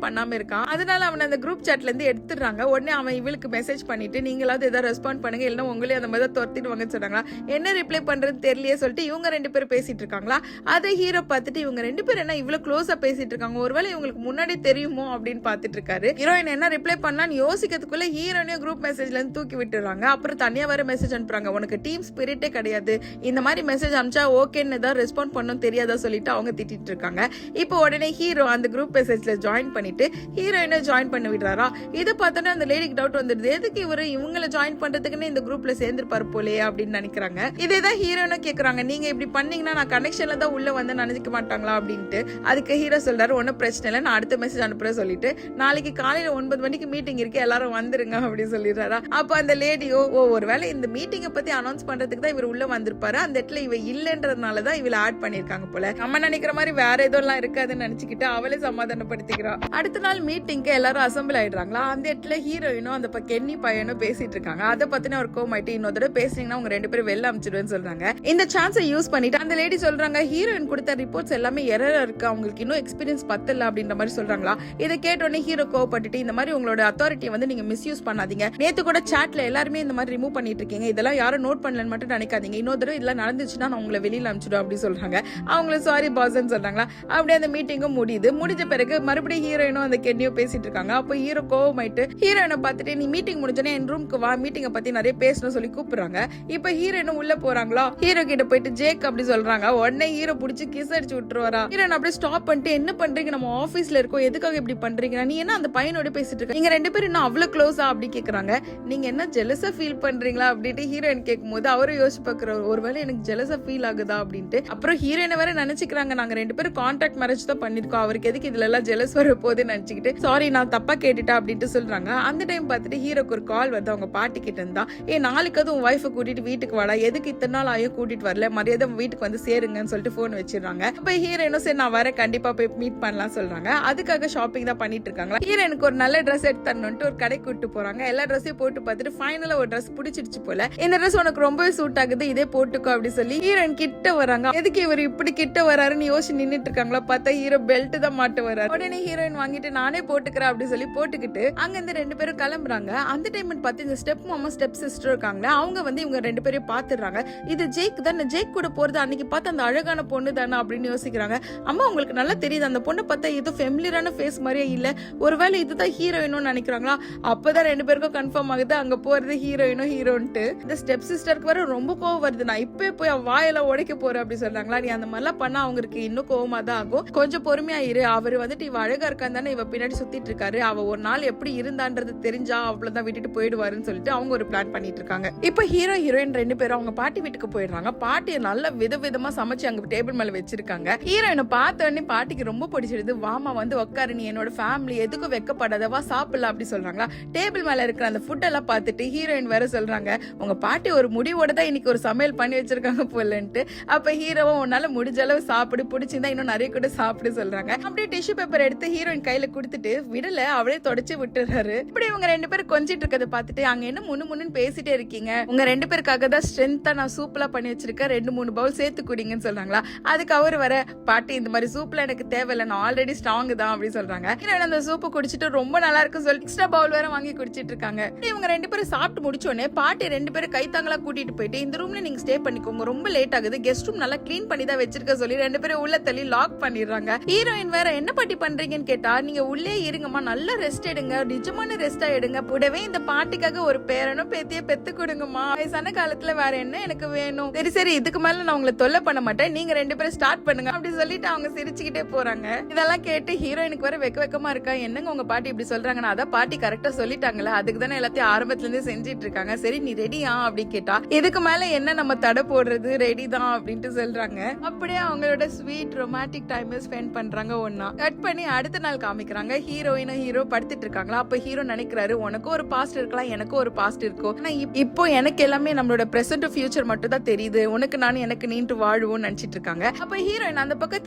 பண்ணாம இருக்கான். அதனால அவன் அந்த குரூப் சாட்ல இருந்து எடுத்துடுறாங்க. உடனே அவன் இவளுக்கு மெசேஜ் பண்ணிட்டு, நீங்களாவது ஏதாவது ரெஸ்பாண்ட் பண்ணுங்க, இல்லைன்னா உங்களே அந்த மாதிரி துரத்திடுவாங்கன்னு சொன்னாங்களா. என்ன ரிப்ளை பண்றதுன்னு தெரியலையே சொல்லிட்டு இவங்க ரெண்டு பேரும் பேசிட்டு இருக்காங்களா. அதை ஹீரோ பார்த்துட்டு, இவங்க ரெண்டு பேரும் என்ன இவ்வளவு க்ளோஸா பேசிட்டு இருக்காங்க, ஒருவேளை இவங்களுக்கு முன்னாடி தெரியுமோ அப்படின்னு பாத்துட்டு இருக்காரு. ஹீரோயின் என்ன ரிப்ளை பண்ணலான்னு யோசிக்கிறதுக்குள்ள ஹீரோனையும் குரூப் மெசேஜ்ல இருந்து தூக்கி விட்டுறாங்க. அப்புறம் தனியா வர மெசேஜ் அனுப்புறாங்க, உனக்கு டீம் ஸ்பிரிட்டே கிடையாது, இந்த மாதிரி மெசேஜ் அனுப்பிச்சா ஓகேன்னு தான் ரெஸ்பாண்ட் பண்ணும் தெரியாதா சொல்லிட்டு அவங்க திட்டிட்டு இருக்காங்க. இப்போ உடனே ஹீரோ அந்த குரூப் மெசேஜ்ல ஜாயின் பண்ணிட்டு ஹீரோயினை ஜாயின் பண்ணி விடுறாரா. இதை பார்த்தோன்னே அந்த லேடிக்கு டவுட் வந்துடுது, எதுக்கு இவரு இவங்களை ஜாயின் பண்றதுக்குன்னு இந்த குரூப்ல சேர்ந்துருப்பாரு போலே அப்படின்னு நினைக்கிறாங்க. இதேதான் ஹீரோனும் கேக்குறாங்க, நீங்க இப்படி பண்ணீங்கன்னா நான் கனெக்ஷன்ல தான் உள்ள வந்து நினைக்க மாட்டாங்களா அப்படின்ட்டு. அதுக்கு ஹீரோ சொல்றாரு, ஒன்னும் பிரச்சனை இல்லை, நான் அடுத்த மெசேஜ் அனுப்புறேன் சொல்லிட்டு நாளைக்கு காலையில 9 மணிக்கு மீட்டிங் இருக்கு, எல்லாரும் வந்துருங்க அப்படின்னு சொல்லிடுறாரா. அப்ப அந்த லேடியோ, ஒருவேளை இந்த மீட்டிங்கை பத்தி அனௌன்ஸ் பண்றதுக்கு தான் இவர் உள்ள வந்திருப்பாரு, அந்த இடத்துல இவ இல்லன்றதுனாலதான் இவளை ஆட் பண்ணிருக்காங்க போல. நம்ம நினைக்கிற மாதிரி வேற எதுவும் இருக்காதுன்னு நினைச்சுக்கிட்டு அவளே சமாதானப்படுத்திக்கிறா. அடுத்த நாள் மீட்டிங்க்கு எல்லாரும் அசம்பிள் ஆயிடுறாங்களா. அந்த இடத்துல ஹீரோயினும் அந்த கென்னி பையனும் பேசிட்டு இருக்காங்க. அதை பத்தின ஒரு கோமாயிட்டு, இன்னொரு தடவை பேசுனீங்கன்னா உங்க ரெண்டு பேரும் வெளில அனுப்பிச்சிடுவேன்னு சொல்றாங்க. இந்த சான்ஸை யூஸ் பண்ணிட்டு அந்த லேடி சொல்றாங்க, ஹீரோயின் கொடுத்த ரிப்போர்ட்ஸ் எல்லாமே எரரா இருக்கு, அவங்களுக்கு இன்னும் எக்ஸ்பீரியன்ஸ் பத்தல அப்படின்ற மாதிரி சொல்றாங்களா. இதை கேட்டோடனே ஹீரோ கோவப்பட்டுட்டு, இந்த மாதிரி உங்களோட அத்தாரிட்டியை வந்து நீங்க மிஸ்யூஸ் பண்ணாதீங்க, நேத்து கூட சாட்ல எல்லாருமே இந்த மாதிரி ரிமூவ் பண்ணிட்டு இருக்கீங்க, இதெல்லாம் யாரும் நோட் பண்ணலன்னு மட்டும் நினைக்காதீங்க, இன்னொரு தடவை இதெல்லாம் நடந்துச்சுன்னா நான் உங்களை வெளியில அனுப்பிச்சிடும் அப்படி சொல்றாங்க. அவங்கள சாரி பாஸ்ன்னு சொல்றாங்களா. அப்படியே அந்த மீட்டிங்கும் முடிஞ்ச பிறகு மறுபடியும் ஹீரோயினும் அந்த கென்னியும் பேசிட்டு இருக்காங்க. அப்போ ஹீரோ கோவமாயிட்டு ஹீரோயினை பார்த்துட்டு, நீ மீட்டிங் முடிஞ்சோன்னே என் ரூமுக்கு வா, மீட்டிங்கை பத்தி நிறைய பேசணும் சொல்லி கூப்பிடுறாங்க. இப்ப ஹீரோயினும் உள்ள போறாங்களா. ஹீரோ கிட்ட போயிட்டு ஜேக் அப்படி சொல்றாங்க. உடனே ஹீரோ புடிச்சு கிஸ் அடிச்சு விட்டுருவாரா. ஹீரோயின் அப்படியே ஸ்டாப் பண்ணிட்டு, என்ன பண்றீங்க, நம்ம ஆபீஸ்ல இருக்கோம், எதுக்காக இப்படி பண்றீங்க, நீ என்ன அந்த பையனோட பேசிட்டு இருக்க, நீங்க ரெண்டு பேரும் இன்னும் அவ்வளவு க்ளோஸா அப்படி கேக்குறாங்க. நீங்க என்ன ஜெலஸா ஃபீல் பண்றீங்களா அப்படின்ட்டு ஹீரோயின் கேட்கும் போது அவரும் யோசிச்சு பாக்குற, ஒருவேளை எனக்கு ஜெலஸா ஃபீல் ஆகுதா அப்படின்ட்டு. அப்புறம் ஹீரோயினை வேற நினைச்சுக்கிறாங்க, நாங்க ரெண்டு பேரும் கான்ட்ராக்ட் மேரேஜ் தான் பண்ணிருக்கோம், அவருக்கு எதுக்கு இதுல எல்லாம் ஜெலஸ் வர போகுதுன்னு நினைச்சுக்கிட்டு, சாரி நான் தப்பா கேட்டுட்டா அப்படின்ட்டு சொல்றாங்க. அந்த டைம் பார்த்துட்டு ஹீரோக்கு ஒரு கால் வருது அவங்க பாட்டி கிட்ட இருந்தா. நாளைக்கு அது உன் ஒய்ஃபை கூட்டிட்டு வீட்டுக்கு வாடா, எதுக்கு இத்தனை நாள் ஆயும் கூட்டிட்டு வரல, மரியாதை வீட்டுக்கு வந்து சேருங்கன்னு சொல்லிட்டு போன் வச்சிடறாங்க. அப்ப ஹீரோயினும் சரி நான் வரேன், கண்டிப்பா போய் மீட் பண்ணலாம் சொல்றாங்க. அதுக்காக ஷாப்பிங் தான் பண்ணிட்டு இருக்காங்க. ஹீரோயினுக்கு ஒரு நல்ல ட்ரெஸ் எடுத்து தரணும்னு ஒரு கடை கூட்டு போறாங்க. எல்லா ட்ரெஸ்ஸையும் போட்டு பார்த்துட்டு ஃபைனலா ஒரு ட்ரெஸ் பிடிச்சிருச்சு போல. இந்த ட்ரெஸ் உனக்கு ரொம்பவே சூட் ஆகுது, இதே போட்டுக்கோ அப்படி சொல்லி ஹீரோயின் கிட்ட வராங்க. எதுக்கு இவர் இப்படி கிட்ட வராருன்னு யோசிச்சு நின்னுட்டு இருக்காங்களா, பார்த்தா ஹீரோ பெல்ட் தான் மாட்ட வராரு. உடனே ஹீரோயின் வாங்கிட்டு நானே போட்டுக்கிறேன் அப்படி சொல்லி போட்டுக்கிட்டு அங்க இந்த ரெண்டு பேரும் கிளம்புறாங்க. அந்த டைம் பார்த்து இந்த ஸ்டெப் மாமா ஸ்டெப் சிஸ்டர் இருக்காங்களா, அவங்க வந்து இவங்க ரெண்டு பேரையும் பாத்துறாங்க. இது ஜேக் தானே, ஜேக் கூட போறது அன்னைக்கு பார்த்து அந்த அழகான பொண்ணு தானே அப்படின்னு யோசிக்கிறாங்க. அம்மா உங்களுக்கு நல்லா தெரியுது, அந்த பொண்ணை பார்த்தா ஏதோ ஃபெமிலியரான ஃபேஸ் மாதிரியே இல்ல, ஒருவேளை இதுதான் ஹீரோயினும் நினைக்கிறாங்களா. அப்பதான் ரெண்டு பேருக்கும் கன்ஃபார்ம் ஆகுது அங்க போறது ஹீரோயினும் ஹீரோன்ட்டு. இந்த ஸ்டெப் சிஸ்டருக்கு வர ரொம்ப கோவம் வருது, நான் இப்பவே போய் வாயெல்லாம் உடைக்க போறேன் அப்படி சொல்றாங்களா. நீ அந்த மாதிரிலாம் பண்ணா அவங்களுக்கு இன்னும் கோவமா தான் ஆகும், கொஞ்சம் பொறுமையா இரு. அவரு வந்துட்டு இவ அழகா இருக்கான்னு தானே இவ பின்னாடி சுத்திட்டு இருக்காரு, அவ ஒரு நாள் எப்படி இருந்தான்றது தெரிஞ்சா அவ்வளவுதான் விட்டுட்டு போயிடுவாருன்னு சொல்லிட்டு அவங்க ஒரு பிளான் பண்ணிட்டு இருக்காங்க. இப்ப ஹீரோ ஹீரோயின் ரெண்டு பேரும் அவங்க பாட்டி வீட்டுக்கு போயிடுறாங்க. பாட்டியை நல்ல விதவிதமா சமைச்சு அங்க டேபிள் மேல வச்சிருக்காங்க. ஹீரோயினை பார்த்த உடனே பாட்டிக்கு ரொம்ப பிடிச்சிருது. வாமா வந்து உட்காரு, நீ என்னோட ஃபேமிலி, எதுக்கும் வெக்கப்படாதவா, சாப்பிடலாம் அப்படி சொல்றாங்களா. டேபிள் மேல இருக்கிற அந்த ஃபுட் எல்லாம் பார்த்துட்டு ஹீரோயின் வேற சொல்றாங்க, உங்க பாட்டி ஒரு முடிவோட தான் இன்னைக்கு ஒரு சமையல் பண்ணி வச்சிருக்காங்க போலன்ட்டு. அப்ப ஹீரோவும் உன்னால முடிஞ்ச அளவு சாப்பிடு, பிடிச்சிருந்தா இன்னும் நிறைய கூட சாப்பிடு சொல்றாங்க. அப்படியே டிஷ்யூ பேப்பர் எடுத்து ஹீரோயின் கையில கொடுத்துட்டு விடல, அவளே தொடச்சு விட்டுறாரு. இப்படி இவங்க ரெண்டு பேரும் கொஞ்சிட்டு இருக்கதை பார்த்துட்டு அங்க என்ன முன்னு பேசிட்டே இருக்கீங்க, உங்க ரெண்டு பேருக்காக தான் ஸ்ட்ரென்த்தா நான் சூப்லாம் பண்ணி வச்சிருக்கேன், 2-3 பவுல் சேர்த்து குடிங்கன்னு சொல்றாங்களா. அதுக்கு அவரு வர, பாட்டி இந்த மாதிரி சூப்ல எனக்கு தேவையில்லை, நான் ஆல்ரெடி ஸ்ட்ராங் தான் அப்படி சொல்றாங்க. ஹீரோயின் அந்த சூப்பு குடிச்சிட்டு ரொம்ப நல்லா இருக்கு சொல்லி எக்ஸ்ட்ரா பவுல் வேற வாங்கி குடிச்சிட்டு இருக்காங்க. இவங்க ரெண்டு பேரும் சாப்பிட்டு முடிச்சோடனே பாட்டி ரெண்டு பேரும் கைத்தாங்களா கூட்டிட்டு போயிட்டு இந்த ரூம்ல நீங்க ஸ்டே பண்ணிக்கோங்க, ரொம்ப லேட் ஆகுது, கெஸ்ட் ரூம் நல்லா கிளீன் பண்ணி தான் வச்சிருக்க சொல்லி ரெண்டு பேரும் உள்ள தள்ளி லாக் பண்ணிடுறாங்க. ஹீரோயின் வேற என்ன பாட்டி பண்றீங்கன்னு கேட்டா, நீங்க உள்ளே இருங்கம்மா, நல்ல ரெஸ்ட் எடுங்க, நிஜமான ரெஸ்டா எடுங்க, கூடவே இந்த பாட்டிக்காக ஒரு பேரனும் பேத்திய பெத்து கொடுங்கம்மா, வயசான காலத்துல வேற என்ன எனக்கு வேணும், சரி சரி இதுக்கு மேல நான் உங்களை தொல்லை பண்ண மாட்டேன், நீங்க ரெண்டு பேரும் ஸ்டார்ட் பண்ணுங்க அப்படி சொல்லிட்டு அவங்க சிரிச்சுக்கிட்டே போறாங்க. இதெல்லாம் கேட்டு ஹீரோயினுக்கு வர வெக்கமா இருக்கா, என்னங்க உங்க பாட்டி இப்படி சொல்றாங்கன்னா, அதான் பாட்டி கரெக்டா சொல்லிட்டாங்களா, அதுக்கு தானே எல்லாத்தையும் ஆரம்பத்துல இருந்து செஞ்சிட்டு இருக்காங்க, சரி நீ ரெடியா அப்படி கேட்டா, இதுக்கு மேல என்ன நம்ம தடை போடுறது, ரெடி தான் அப்படின்ட்டு சொல்றாங்க. அப்படியே அவங்களோட ஸ்வீட் ரொமான்டிக் டைம் ஸ்பெண்ட் பண்றாங்க ஒன்னா. கட் பண்ணி அடுத்த நாள் காமிக்கிறாங்க. ஹீரோயினும் ஹீரோ படுத்துட்டு இருக்காங்களா. அப்ப ஹீரோ நினைக்கிறாரு, உனக்கு ஒரு பாஸ்ட் இருக்கலாம், எனக்கு ஒரு பாஸ்ட் இருக்கும், ஆனா இப்போ எனக்கு எல்லாமே நம்மளோட பிரசன்ட் ஃபியூச்சர் மட்டும் தான் தெரியுது, உனக்கு நான் எனக்கு நீண்டு வாழ்வோம்னு நினைச்சிட்டு இருக்காங்க. அப்ப ஹீரோயின் அந்த பக்கம்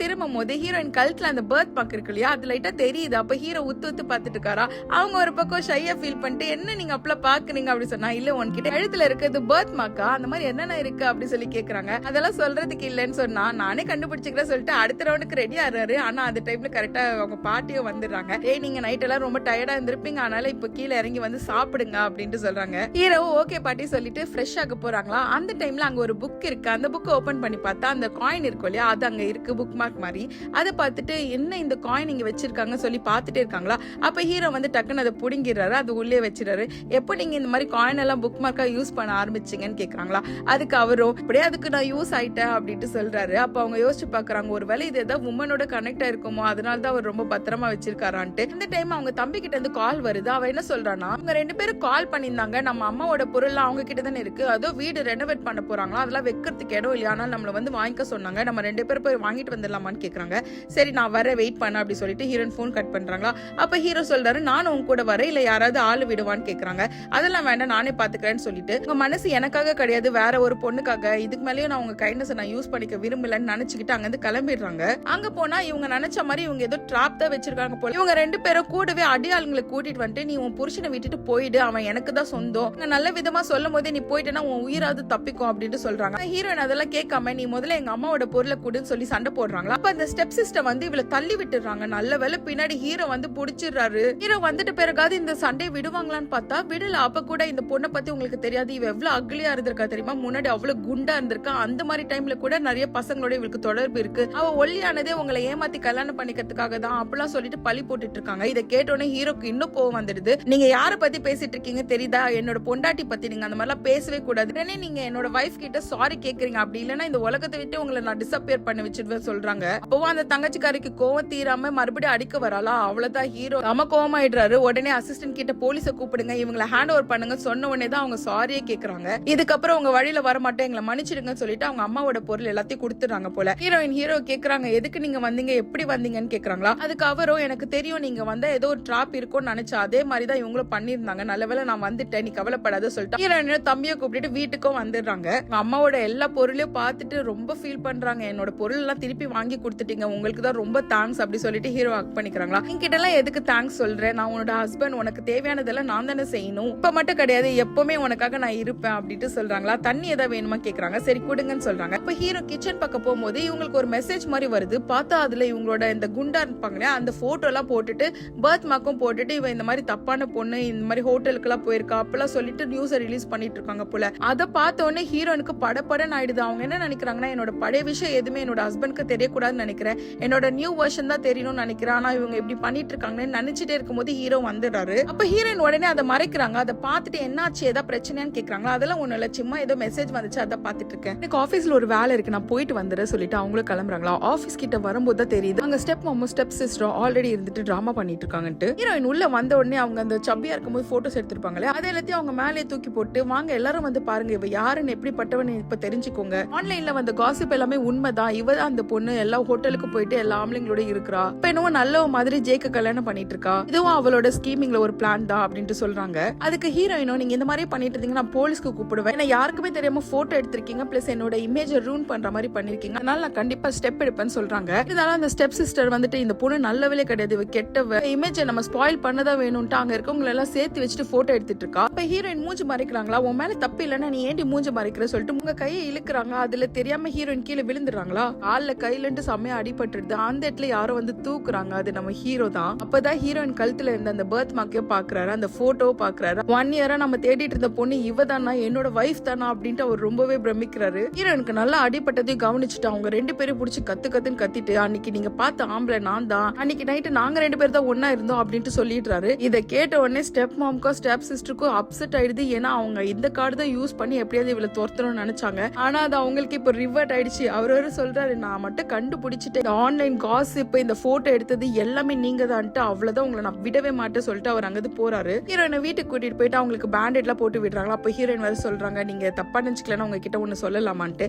திரும்பும் போது ஹீரோயின் கழுத்துல அந்த பர்த் மார்க் இருக்கு இல்லையா, அது லைட்டா தெரியுது. அப்ப ஹீரோ உத்து பாத்துட்டு இருக்காரா. அவங்க ஒரு பக்கம் ஷையா ஃபீல் பண்ணிட்டு, என்ன நீங்க அப்பலாம் பாக்குறீங்க அப்படி சொன்னா, இல்ல உன்கிட்ட கழுத்துல இருக்கிறது பர்த் மார்க்கா, அந்த மாதிரி என்னென்ன இருக்கு அப்படி சொல்லி கேக்குறாங்க. அதெல்லாம் சொல்றதுக்கு இல்லன்னு சொன்னா, நானே கண்டுபிடிச்சிக்கிறேன் சொல்லிட்டு அடுத்த ரவுண்டுக்கு ரெடி ஆறாரு. ஆனா அந்த டைம்ல கரெக்டா அவங்க பாட்டியும் வந்துடுறாங்க. ஏய் நீங்க நைட் எல்லாம் ரொம்ப டயர்டா இருந்திருப்பீங்க, அதனால இப்ப கீழே இறங்கி வந்து சாப்பிடுங்க அப்படின்ட்டு சொல்றாங்க. ஹீரோ ஓகே பாட்டி சொல்லிட்டு ஃப்ரெஷ் ஆக போறாங்களா. அந்த டைம்ல அங்க ஒரு புக் இருக்கு. அந்த புக் ஓபன் பண்ணி பார்த்தா அந்த காயின் இருக்கும் இல்லையா, அது அங்க இருக்கு புக் மார்க் மாதிரி. அதை பார்த்துட்டு என்ன இந்த காயின் இங்க வச்சிருக்காங்க சொல்லி பார்த்துட்டே இருக்காங்களா. அப்ப ஹீரோ வந்து டக்குன்னு அதை புடுங்கிடுறாரு, அது உள்ளே வச்சிடாரு. எப்போ நீங்க இந்த மாதிரி காயின் எல்லாம் புக் மார்க்கா யூஸ் பண்ண ஆரம்பிச்சீங்கன்னு கேக்குறாங்களா. அதுக்கு அவரும் இப்படியே அதுக்கு நான் யூஸ் ஆயிட்டேன் அப்படின்ட்டு சொல்றாரு. அப்ப அவங்க யோசிச்சு பாக்குறாங்க, ஒருவேளை இது ஏதாவது உமனோட கனெக்ட் ஆயிருக்குமோ, அதனால தான் அவர் ரொம்ப பத்திரமா வச்சிருக்காரான்ட்டு. இந்த டைம் அவங்க தம்பி கிட்ட இருந்து கால் வருது. அவ என்ன சொல்றானா, அவங்க ரெண்டு பேரும் கால் பண்ணியிருந்தாங்க, நம்ம அம்மாவோட பொருள் அவங்க கிட்ட தானே இருக்கு, அதோ வீடு ரெனோவேட் பண்ண போறாங்களா, அதெல்லாம் வைக்கிறதுக்கு இடம் இல்லையா, ஆனால் நம்மள வந்து வாங்கிக்க சொன்னாங்க, நம்ம ரெண்டு பேரும் போய் வாங்கிட்டு வந்துடலாமான்னு கேக்குறாங்க. சரி நான் வர வெயிட் பண்ண அப்படி சொல்லிட்டு ஹீரோயின் போன் கட் பண்றாங்களா. அப்ப ஹீரோ சொல்றாரு, நானும் உங்க கூட வரேன், இல்ல யாராவது ஆளு விடுவான்னு கேக்குறாங்க. அதெல்லாம் வேண்டாம், நானே பாத்துக்கிறேன்னு சொல்லிட்டு, உங்க மனசு எனக்காக கிடையாது, வேற ஒரு பொண்ணுக்காக, இதுக்கு மேலேயும் நான் உங்க கைண்ட்னஸ் நான் யூஸ் பண்ணிக்க விரும்பலன்னு நினைச்சுக்கிட்டு அங்க இருந்து கிளம்பிடுறாங்க. அங்க போனா இவங்க நினைச்ச மாதிரி இவங்க ஏதோ ட்ராப் தான் வச்சிருக்காங்க போல. இவங்க ரெண்டு பேரும் கூடவே அடியாளுங்களை கூட்டிட்டு வந்துட்டு, நீ உன் புருஷனை விட்டுட்டு போயிடு, அவன் எனக்கு தான் சொந்தம், நல்ல விதமா சொல்லும் போதே நீ போயிட்டேன்னா உன் உயிராவது தப்பிக்கும் அப்படின்ட்டு சொல்றாங்க. ஹீரோயின் அதெல்லாம் கேட்காம, நீ முதல்ல எங்க அம்மாவோட பொருளை கூடுன்னு சொல்லி சண்டை போடுறாங்களா. அப்ப அந்த ஸ்டெப் சிஸ்டர் வந்து இவளை தள்ளி விட்டுறாங்க. நல்ல வேலை பின்னாடி ஹீரோ வந்து புடிச்சிடுறாரு. ஹீரோ வந்துட்டு பிறகாவது இந்த சண்டையை விடுவாங்களான்னு பார்த்தா விடல. அப்ப கூட இந்த பொண்ணை பத்தி உங்களுக்கு தெரியாது, இவ எவ்வளவு அக்லியா இருந்திருக்கா தெரியுமா, முன்னாடி அவ்வளவு குண்டா இருந்திருக்கா, அந்த மாதிரி டைம்ல கூட நிறைய பசங்களோட இவளுக்கு தொடர்பு இருக்கு, அவ ஒல்லியானதே உங்களை ஏமாத்தி கல்யாணம் பண்ணிக்கிறதுக்காக தான் அப்படிலாம் சொல்லிட்டு பழி போட்டுட்டு இருக்காங்க. இதை கேட்டோன்னே ஹீரோக்கு இன்னும் கோவம் வந்துடுது. நீங்க யார பத்தி பேசிட்டு இருக்கீங்க தெரியுதா, என்னோட பொண்டாட்டி பத்தி நீங்க அந்த மாதிரிலாம் பேசவே கூடாது, நீங்க என்னோட வைஃப் கிட்ட சாரி கேக்குறீங்க, அப்படி இல்லைன்னா இந்த உலகத்தை விட்டு உங்களை நான் டிசப்பியர் பண்ண வச்சிடுவேன் சொல்றாங்க. அப்போ அந்த தங்கச்சிக்காரிக்கு கோவம் தீராம மறுபடியும் அடிக்க வரலா. அவ்வளவுதான் ஹீரோ நம்ம கோவமாயிடுறாரு. உடனே அசிஸ்டன்ட் கிட்ட போலீஸை கூப்பிடுங்க, இவங்களை ஹேண்ட் ஓவர் பண்ணுங்க சொன்ன உடனே தான் அவங்க சாரியே கேக்குறாங்க. இதுக்கப்புறம் உங்க வழியில வர மாட்டேன், எங்களை மன்னிச்சிடுங்க சொல்லிட்டு அவங்க அம்மாவோட பொருள் எல்லாத்தையும் கொடுத்துறாங்க போல. ஹீரோ கேக்குறாங்க, எதுக்கு நீங்க வந்தீங்க, எப்படி வந்தீங்கன்னு கேக்குறாங்களா. அதுக்கு அவரும், எனக்கு தெரியும் நீங்க வந்தா ஏதோ ஒரு டிராப் இருக்கும்னு நினைச்சா, அதே மாதிரிதான் இவங்களும் பண்ணிருந்தாங்க, நல்லவேளை நான் வந்துட்டேன், நீ கவலைப்படாத சொல்லிட்டு ஹீரோயின் தம்பியை கூப்பிட்டு வீட்டுக்கும் வந்துடுறாங்க. அம்மாவோட எல்லா பொருளையும் பார்த்துட்டு ரொம்ப ஃபீல் பண்றாங்க. சொல்றாங்க என்னோட பொருள் எல்லாம் திருப்பி வாங்கி கொடுத்துட்டீங்க, உங்களுக்கு தான் ரொம்ப தேங்க்ஸ் அப்படி சொல்லிட்டு ஹீரோ ஹக் பண்ணிக்கிறாங்களா. என்கிட்ட எல்லாம் எதுக்கு தேங்க்ஸ் சொல்றேன், நான் உன்னோட ஹஸ்பண்ட், உனக்கு தேவையானதெல்லாம் நான் தானே செய்யணும், இப்ப மட்டும் கிடையாது எப்பவுமே உனக்காக நான் இருப்பேன் அப்படின்ட்டு சொல்றாங்களா. தண்ணி ஏதாவது வேணுமா கேக்குறாங்க, சரி கொடுங்கன்னு சொல்றாங்க. இப்ப ஹீரோ கிச்சன் பக்கம் போகும்போது இவங்களுக்கு ஒரு மெசேஜ் மாதிரி வருது. பார்த்தா அதுல இவங்களோட இந்த குண்டா இருப்பாங்க அந்த போட்டோ எல்லாம் போட்டுட்டு பர்த் மார்க்கும் போட்டுட்டு இவன் இந்த மாதிரி தப்பான பொண்ணு, இந்த மாதிரி ஹோட்டலுக்கு எல்லாம் போயிருக்கா அப்பெல்லாம் சொல்லிட்டு நியூஸை ரிலீஸ் பண்ணிட்டு இருக்காங்க போல. அதை பார்த்த உடனே ஹீரோனுக்கு படப்படன்னு ஆயிடுது. அவங்க என்ன நினைக்கிறாங்கன்னா என்னோட பழைய விஷயம் எதுவுமே என்னோட ஹஸ்பண்ட்க்கு தெரியக்கூடாதுன்னு நினைக்கிறேன், என்னோட நியூ வெர்ஷன் தான் தெரியணும்னு நினைக்கிறேன், ஆனா இவங்க எப்படி பண்ணிட்டு இருக்காங்கன்னு நினைச்சிட்டே இருக்கும்போது ஹீரோ வந்துடுறாரு. அப்ப ஹீரோயின் உடனே அதை மறைக்கிறாங்க. அதை பார்த்துட்டு என்னாச்சு ஏதாவது பிரச்சனையான்னு கேக்குறாங்க. அதெல்லாம் ஒண்ணு இல்ல, சும்மா ஏதோ மெசேஜ் வந்துச்சு அதை பார்த்துட்டு இருக்கேன், எனக்கு ஆபீஸ்ல ஒரு வேலை இருக்கு நான் போயிட்டு வந்துடுறேன் சொல்லிட்டு அவங்களும் கிளம்புறாங்களா. ஆபீஸ் கிட்ட வரும்போது தான் தெரியுது அங்க ஸ்டெப் மாமும் ஸ்டெப் சிஸ்டரும் ஆல்ரெடி இருந்துட்டு டிராமா பண்ணிட்டு இருக்காங்கன்ட்டு. ஹீரோயின் உள்ள வந்த உடனே அவங்க அந்த சப்பியா இருக்கும்போது போட்டோஸ் எடுத்திருப்பாங்களே அதை எல்லாத்தையும் அவங்க மேலே தூக்கி போட்டு வாங்க எல்லாரும் வந்து பாருங்க இவ யாருன்னு எப்படிப்பட்டவன்னு இப்ப தெரிஞ்சுக்கோங்க, ஆன்லைன்ல வந்த காசிப் எல்லாமே உண்மைதான், இவதான் அந்த பொண்ணு எல்லா ஹோட்டலுக்கு போயிட்டு எல்லா ஆம்பளைங்களோட இருக்கிறா, இப்ப என்னவோ நல்ல மாதிரி ஜேக்க கல்யாணம் பண்ணிட்டு இருக்கா, இதுவும் அவளோட ஸ்கீமிங்ல ஒரு பிளான் தான் அப்படின்ட்டு சொல்றாங்க. அதுக்கு ஹீரோயினும் நீங்க இந்த மாதிரி பண்ணிட்டு இருந்தீங்க நான் போலீஸ்க்கு கூப்பிடுவேன், ஏன்னா யாருக்குமே தெரியாம போட்டோ எடுத்திருக்கீங்க, பிளஸ் என்னோட இமேஜ் ரூன் பண்ற மாதிரி பண்ணிருக்கீங்க, அதனால நான் கண்டிப்பா ஸ்டெப் எடுப்பேன்னு சொல்றாங்க. இதனால அந்த ஸ்டெப் சிஸ்டர் வந்துட்டு இந்த பொண்ணு நல்லவளே கிடையாது, இவ கெட்டவ, இமேஜ் நம்ம ஸ்பாயில் பண்ணதா வேணும்ட்டு அங்க இருக்கவங்க எல்லாம் சேர்த்து வச்சுட்டு போட்டோ எடுத்துட்டு இருக்கா. இப்ப ஹீரோயின் மூஞ்சி மறைக்கிறாங்களா, உன் மேல தப்பு இல்லன்னா நீ ஏண்டி மூஞ்சி மறைக்கிற சொல்லிட்டு உங்க கையை இழுக்கிறாங்க. அதுல தெரியாம ஹீரோயின் கீழே விழுந்துடுறாங்களா, கால்ல கையிலன்ட்டு செம்மையா அடிபட்டுருது. அந்த இடத்துல யாரோ வந்து தூக்குறாங்க, அது நம்ம ஹீரோ தான். அப்பதான் ஹீரோயின் கழுத்துல இருந்த அந்த பர்த் மார்க்கையோ பாக்குறாரு, அந்த போட்டோ பாக்குறாரு. 1 இயரா நம்ம தேடிட்டு இருந்த பொண்ணு இவ தானா, என்னோட வைஃப் தானா அப்படின்ட்டு அவர் ரொம்பவே பிரமிக்கிறாரு. ஹீரோயினுக்கு நல்லா அடிபட்டதையும் கவனிச்சுட்டு அவங்க 2 பேரும் பிடிச்சி கத்துன்னு கத்திட்டு அன்னைக்கு நீங்க பார்த்த ஆம்பளை நான் தான், அன்னைக்கு நைட்டு நாங்க 2 பேர் தான் ஒன்னா இருந்தோம் அப்படின்ட்டு சொல்லிடுறாரு. இதை கேட்ட உடனே ஸ்டெப் மாம்க்கோ ஸ்டெப் சிஸ்டருக்கும் அப்செட் ஆயிடுது. ஏன்னா அவங்க இந்த கார்டு தான் யூஸ் பண்ணி எப்படியாவது இவளை துரத்தணும்னு நினைச்சாங்க, ஆனா அது அவங்களுக்கு இப்ப ரிவர்ட் ஆயிடுச்சு. அவரு சொல்றாரு நான் மட்டும் கண்டுபிடிச்சிட்டு ஆன்லைன் காசிப் இந்த போட்டோ எடுத்தது எல்லாமே நீங்க தான்ட்டு, அவ்வளவுதான் உங்களை நான் விடவே மாட்டேன் சொல்லிட்டு அவர் அங்கிருந்து போறாரு. ஹீரோயினை வீட்டுக்கு கூட்டிட்டு போயிட்டு அவங்களுக்கு பேண்டேட் எல்லாம் போட்டு விடுறாங்களா. அப்ப ஹீரோயின் வேற சொல்றாங்க நீங்க தப்பா நினைச்சுக்கலாம் உங்ககிட்ட ஒண்ணு சொல்லலாமான்ட்டு.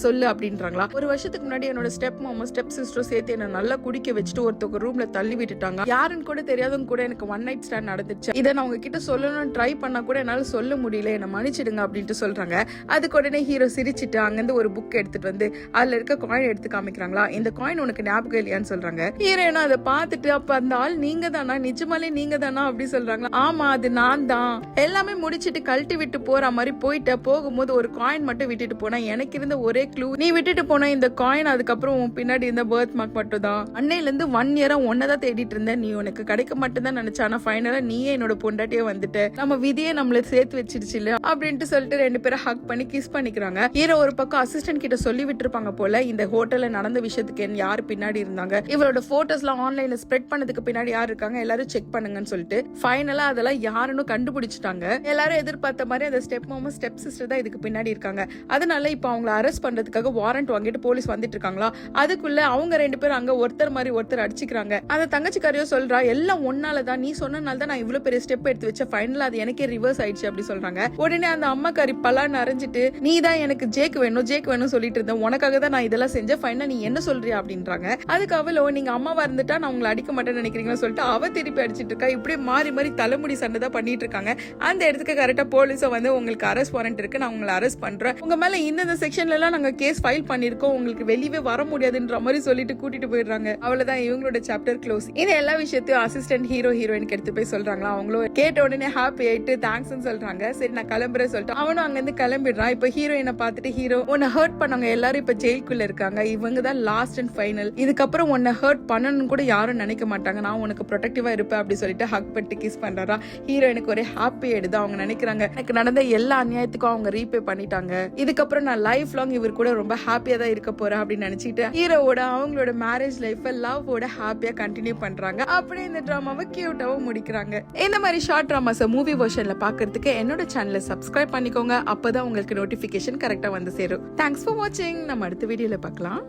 சொல்லு அப்படின்றாங்களா. ஒரு வருஷத்துக்கு முன்னாடி என்னோட ஸ்டெப் மாமும் ஸ்டெப் சிஸ்டரும் சேர்த்து என்ன நல்லா குடிக்க வச்சுட்டு ஒருத்தவங்க ரூம்ல தள்ளி விட்டுட்டாங்க, யாருன்னு கூட தெரியாதவங்க கூட எனக்கு 1 நைட் ஸ்டாண்ட் நடந்துச்சு, இதை நான் உங்ககிட்ட சொல்லணும்னு ட்ரை பண்ணா கூட என்னால சொல்ல முடியல, என்ன மன்னிச்சிடுங்க அப்படின்ட்டு சொல்றாங்க. அதுக்கு உடனே ஹீரோ சிரிச்சிட்டு அங்கிருந்து ஒரு புக் எடுத்துட்டு வந்து அதுல இருக்க காயின் எடுத்து காமிக்கிறாங்களா. இந்த காயின் உனக்கு ஞாபகம் இல்லையான்னு சொல்றாங்க. ஹீரோயினா அதை பார்த்துட்டு அப்ப அந்த ஆள் நீங்க தானா, நிஜமாலே நீங்க தானா அப்படி சொல்றாங்களா. ஆமா அது நான் தான், எல்லாமே முடிச்சிட்டு கழட்டி விட்டு போற மாதிரி போயிட்ட, போகும்போது ஒரு காயின் மட்டும் விட்டுட்டு போனா, எனக்கு இருந்த ஒரே க்ளூ நீ விட்டுட்டு போன இந்த காயின், அதுக்கப்புறம் உன் பின்னாடி இருந்த பர்த் மார்க் மட்டும் தான், அன்னையில இருந்து 1 இயரா ஒன்னதான் தேடிட்டு இருந்தேன், நீ உனக்கு கிடைக்க மட்டும் தான் நினைச்சா, ஆனா ஃபைனலா நீயே என்னோட பொண்டாட்டியே வந்துட்டு நம்ம விதியே நம்மள சேர்த்து வச்சிருச்சு இல்ல அப்படின்ட்டு சொல்லிட்டு 2 பேரும் ஹக் பண்ணி கிஸ் பண்ணிக்கிறாங்க. ஹீரோ ஒரு பக்கம் அசிஸ்டன்ட் கிட்ட சொல்லி விட்டுருப்பாங்க போல இந்த ஹோட்டல்ல நடந்த விஷயத்துக்கு யாரு பின்னாடி இருந்தாங்க, இவரோட போட்டோஸ் எல்லாம் ஆன்லைன்ல ஸ்ப்ரெட் பண்ணதுக்கு பின்னாடி யாரு இருக்காங்க எல்லாரும் செக் பண்ணுங்கன்னு சொல்லிட்டு ஃபைனலா அதெல்லாம் யாருன்னு கண்டுபிடிச்சிட்டாங்க. எல்லாரும் எதிர்பார்த்த மாதிரி அந்த ஸ்டெப் மாமும் ஸ்டெப் சிஸ்டர் தான் இதுக்கு பின்னாடி இருக்காங்க. அதனால இப்ப அவங்களை அரெஸ்ட் பண்றதுக்காக வாரண்ட் வாங்கிட்டு போலீஸ் வந்துட்டு இருக்காங்களா. அதுக்குள்ள அவங்க 2 பேரும் அங்க ஒருத்தர் மாதிரி ஒருத்தர் அடிச்சுக்கிறாங்க. அந்த தங்கச்சிக்காரியோ சொல்றா எல்லாம் ஒன்னாலதான், நீ சொன்னனால தான் நான் இவ்வளவு பெரிய ஸ்டெப் எடுத்து வச்ச, ஃபைனலா அது எனக்கே ரிவர்ஸ் ஆயிடுச்சு அப்படி சொல்றாங்க. உடனே அந்த அம்மாக்காரி பலான்னு அரைஞ்சிட்டு நீ தான் எனக்கு ஜேக் வேணும் சொல்லிட்டு இருந்தேன், உனக்காக தான் நான் இதெல்லாம் செஞ்சேன், ஃபைனலா நீ என்ன சொல்றியா அப்படின்றாங்க. அதுக்கு அவளோ நீங்க அம்மாவா இருந்துட்டா நான் உங்களை அடிக்க மாட்டேன்னு நினைக்கிறீங்கன்னு சொல்லிட்டு அவ திருப்பி அடிச்சிட்டு இருக்கா. இப்படியே மாறி மாறி தலைமுடி சண்டை தான் பண்ணிட்டு இருக்காங்க. அந்த இடத்துக்கு கரெக்டா போலீஸ வந்து உங்களுக்கு அரெஸ்ட் வாரண்ட் இருக்கு, நான் உங்களை அரெஸ்ட் பண்றேன், உங்க மேல இந்த செக்ஷன்ல எல்லாம் நாங்க கேஸ் ஃபைல் பண்ணிருக்கோம், உங்களுக்கு வெளியவே வர முடியாதுன்ற மாதிரி சொல்லிட்டு கூட்டிட்டு போயிடுறாங்க. அவ்வளவுதான் இவங்களோட சாப்டர் க்ளோஸ். இந்த எல்லா விஷயத்தையும் அசிஸ்டன்ட் ஹீரோயினுக்கு எடுத்து போய் சொல்றாங்களா. அவங்களும் கேட்ட உடனே ஹாப்பி ஆயிட்டு தேங்க்ஸ் சொல்றாங்க. சரி நான் கிளம்புறேன் சொல்லிட்டு அவனும் அங்க இருந்து கிளம்பிடுறான். இப்ப ஹீரோயினை பார்த்துட்டு ஹீரோ உன்னை ஹர்ட் பண்ணவங்க எல்லாரும் இப்ப ஜெயிலுக்குள்ள இருக்காங்க, இவங்க தான் லாஸ்ட் அண்ட் ஃபைனல், இதுக்கப்புறம் உன்னை ஹர்ட் பண்ணணும்னு கூட யாரும் நினைக்க மாட்டாங்க, நான் உனக்கு ப்ரொடெக்டிவா இருப்பேன் அப்படி சொல்லிட்டு ஹக் பண்ணிட்டு கிஸ் பண்றாரா. ஹீரோயினுக்கு ஒரே ஹாப்பி ஆயிடுது. அவங்க நினைக்கிறாங்க எனக்கு நடந்த எல்லா அநியாயத்துக்கும் அவங்க ரீபே பண்ணிட்டாங்க, இதுக்கப்புறம் நான் லைஃப் லாங் இவர் கூட ரொம்ப ஹாப்பியா தான் இருக்க போறேன் அப்படின்னு நினைச்சிட்டு ஹீரோவோட அவங்களோட மேரேஜ் லைஃப் லவ்வோட ஹாப்பியா கண்டினியூ பண்றாங்க. அப்படியே இந்த டிராமாவை கியூட்டாவும் முடிக்கிறாங்க. இந்த மாதிரி ஷார்ட் டிராமாஸ் மூவி வெர்ஷன்ல பாக்குறதுக்கு என்னோட சேனலை சப்ஸ்கிரைப் பண்ணிக்கோங்க, அப்பதான் உங்களுக்கு நோட்டிபிகேஷன் கரெக்டா வந்து சேரும். தேங்க்ஸ் ஃபார் வாட்சிங். நம்ம அடுத்த வீடியோல பார்க்கலாம்.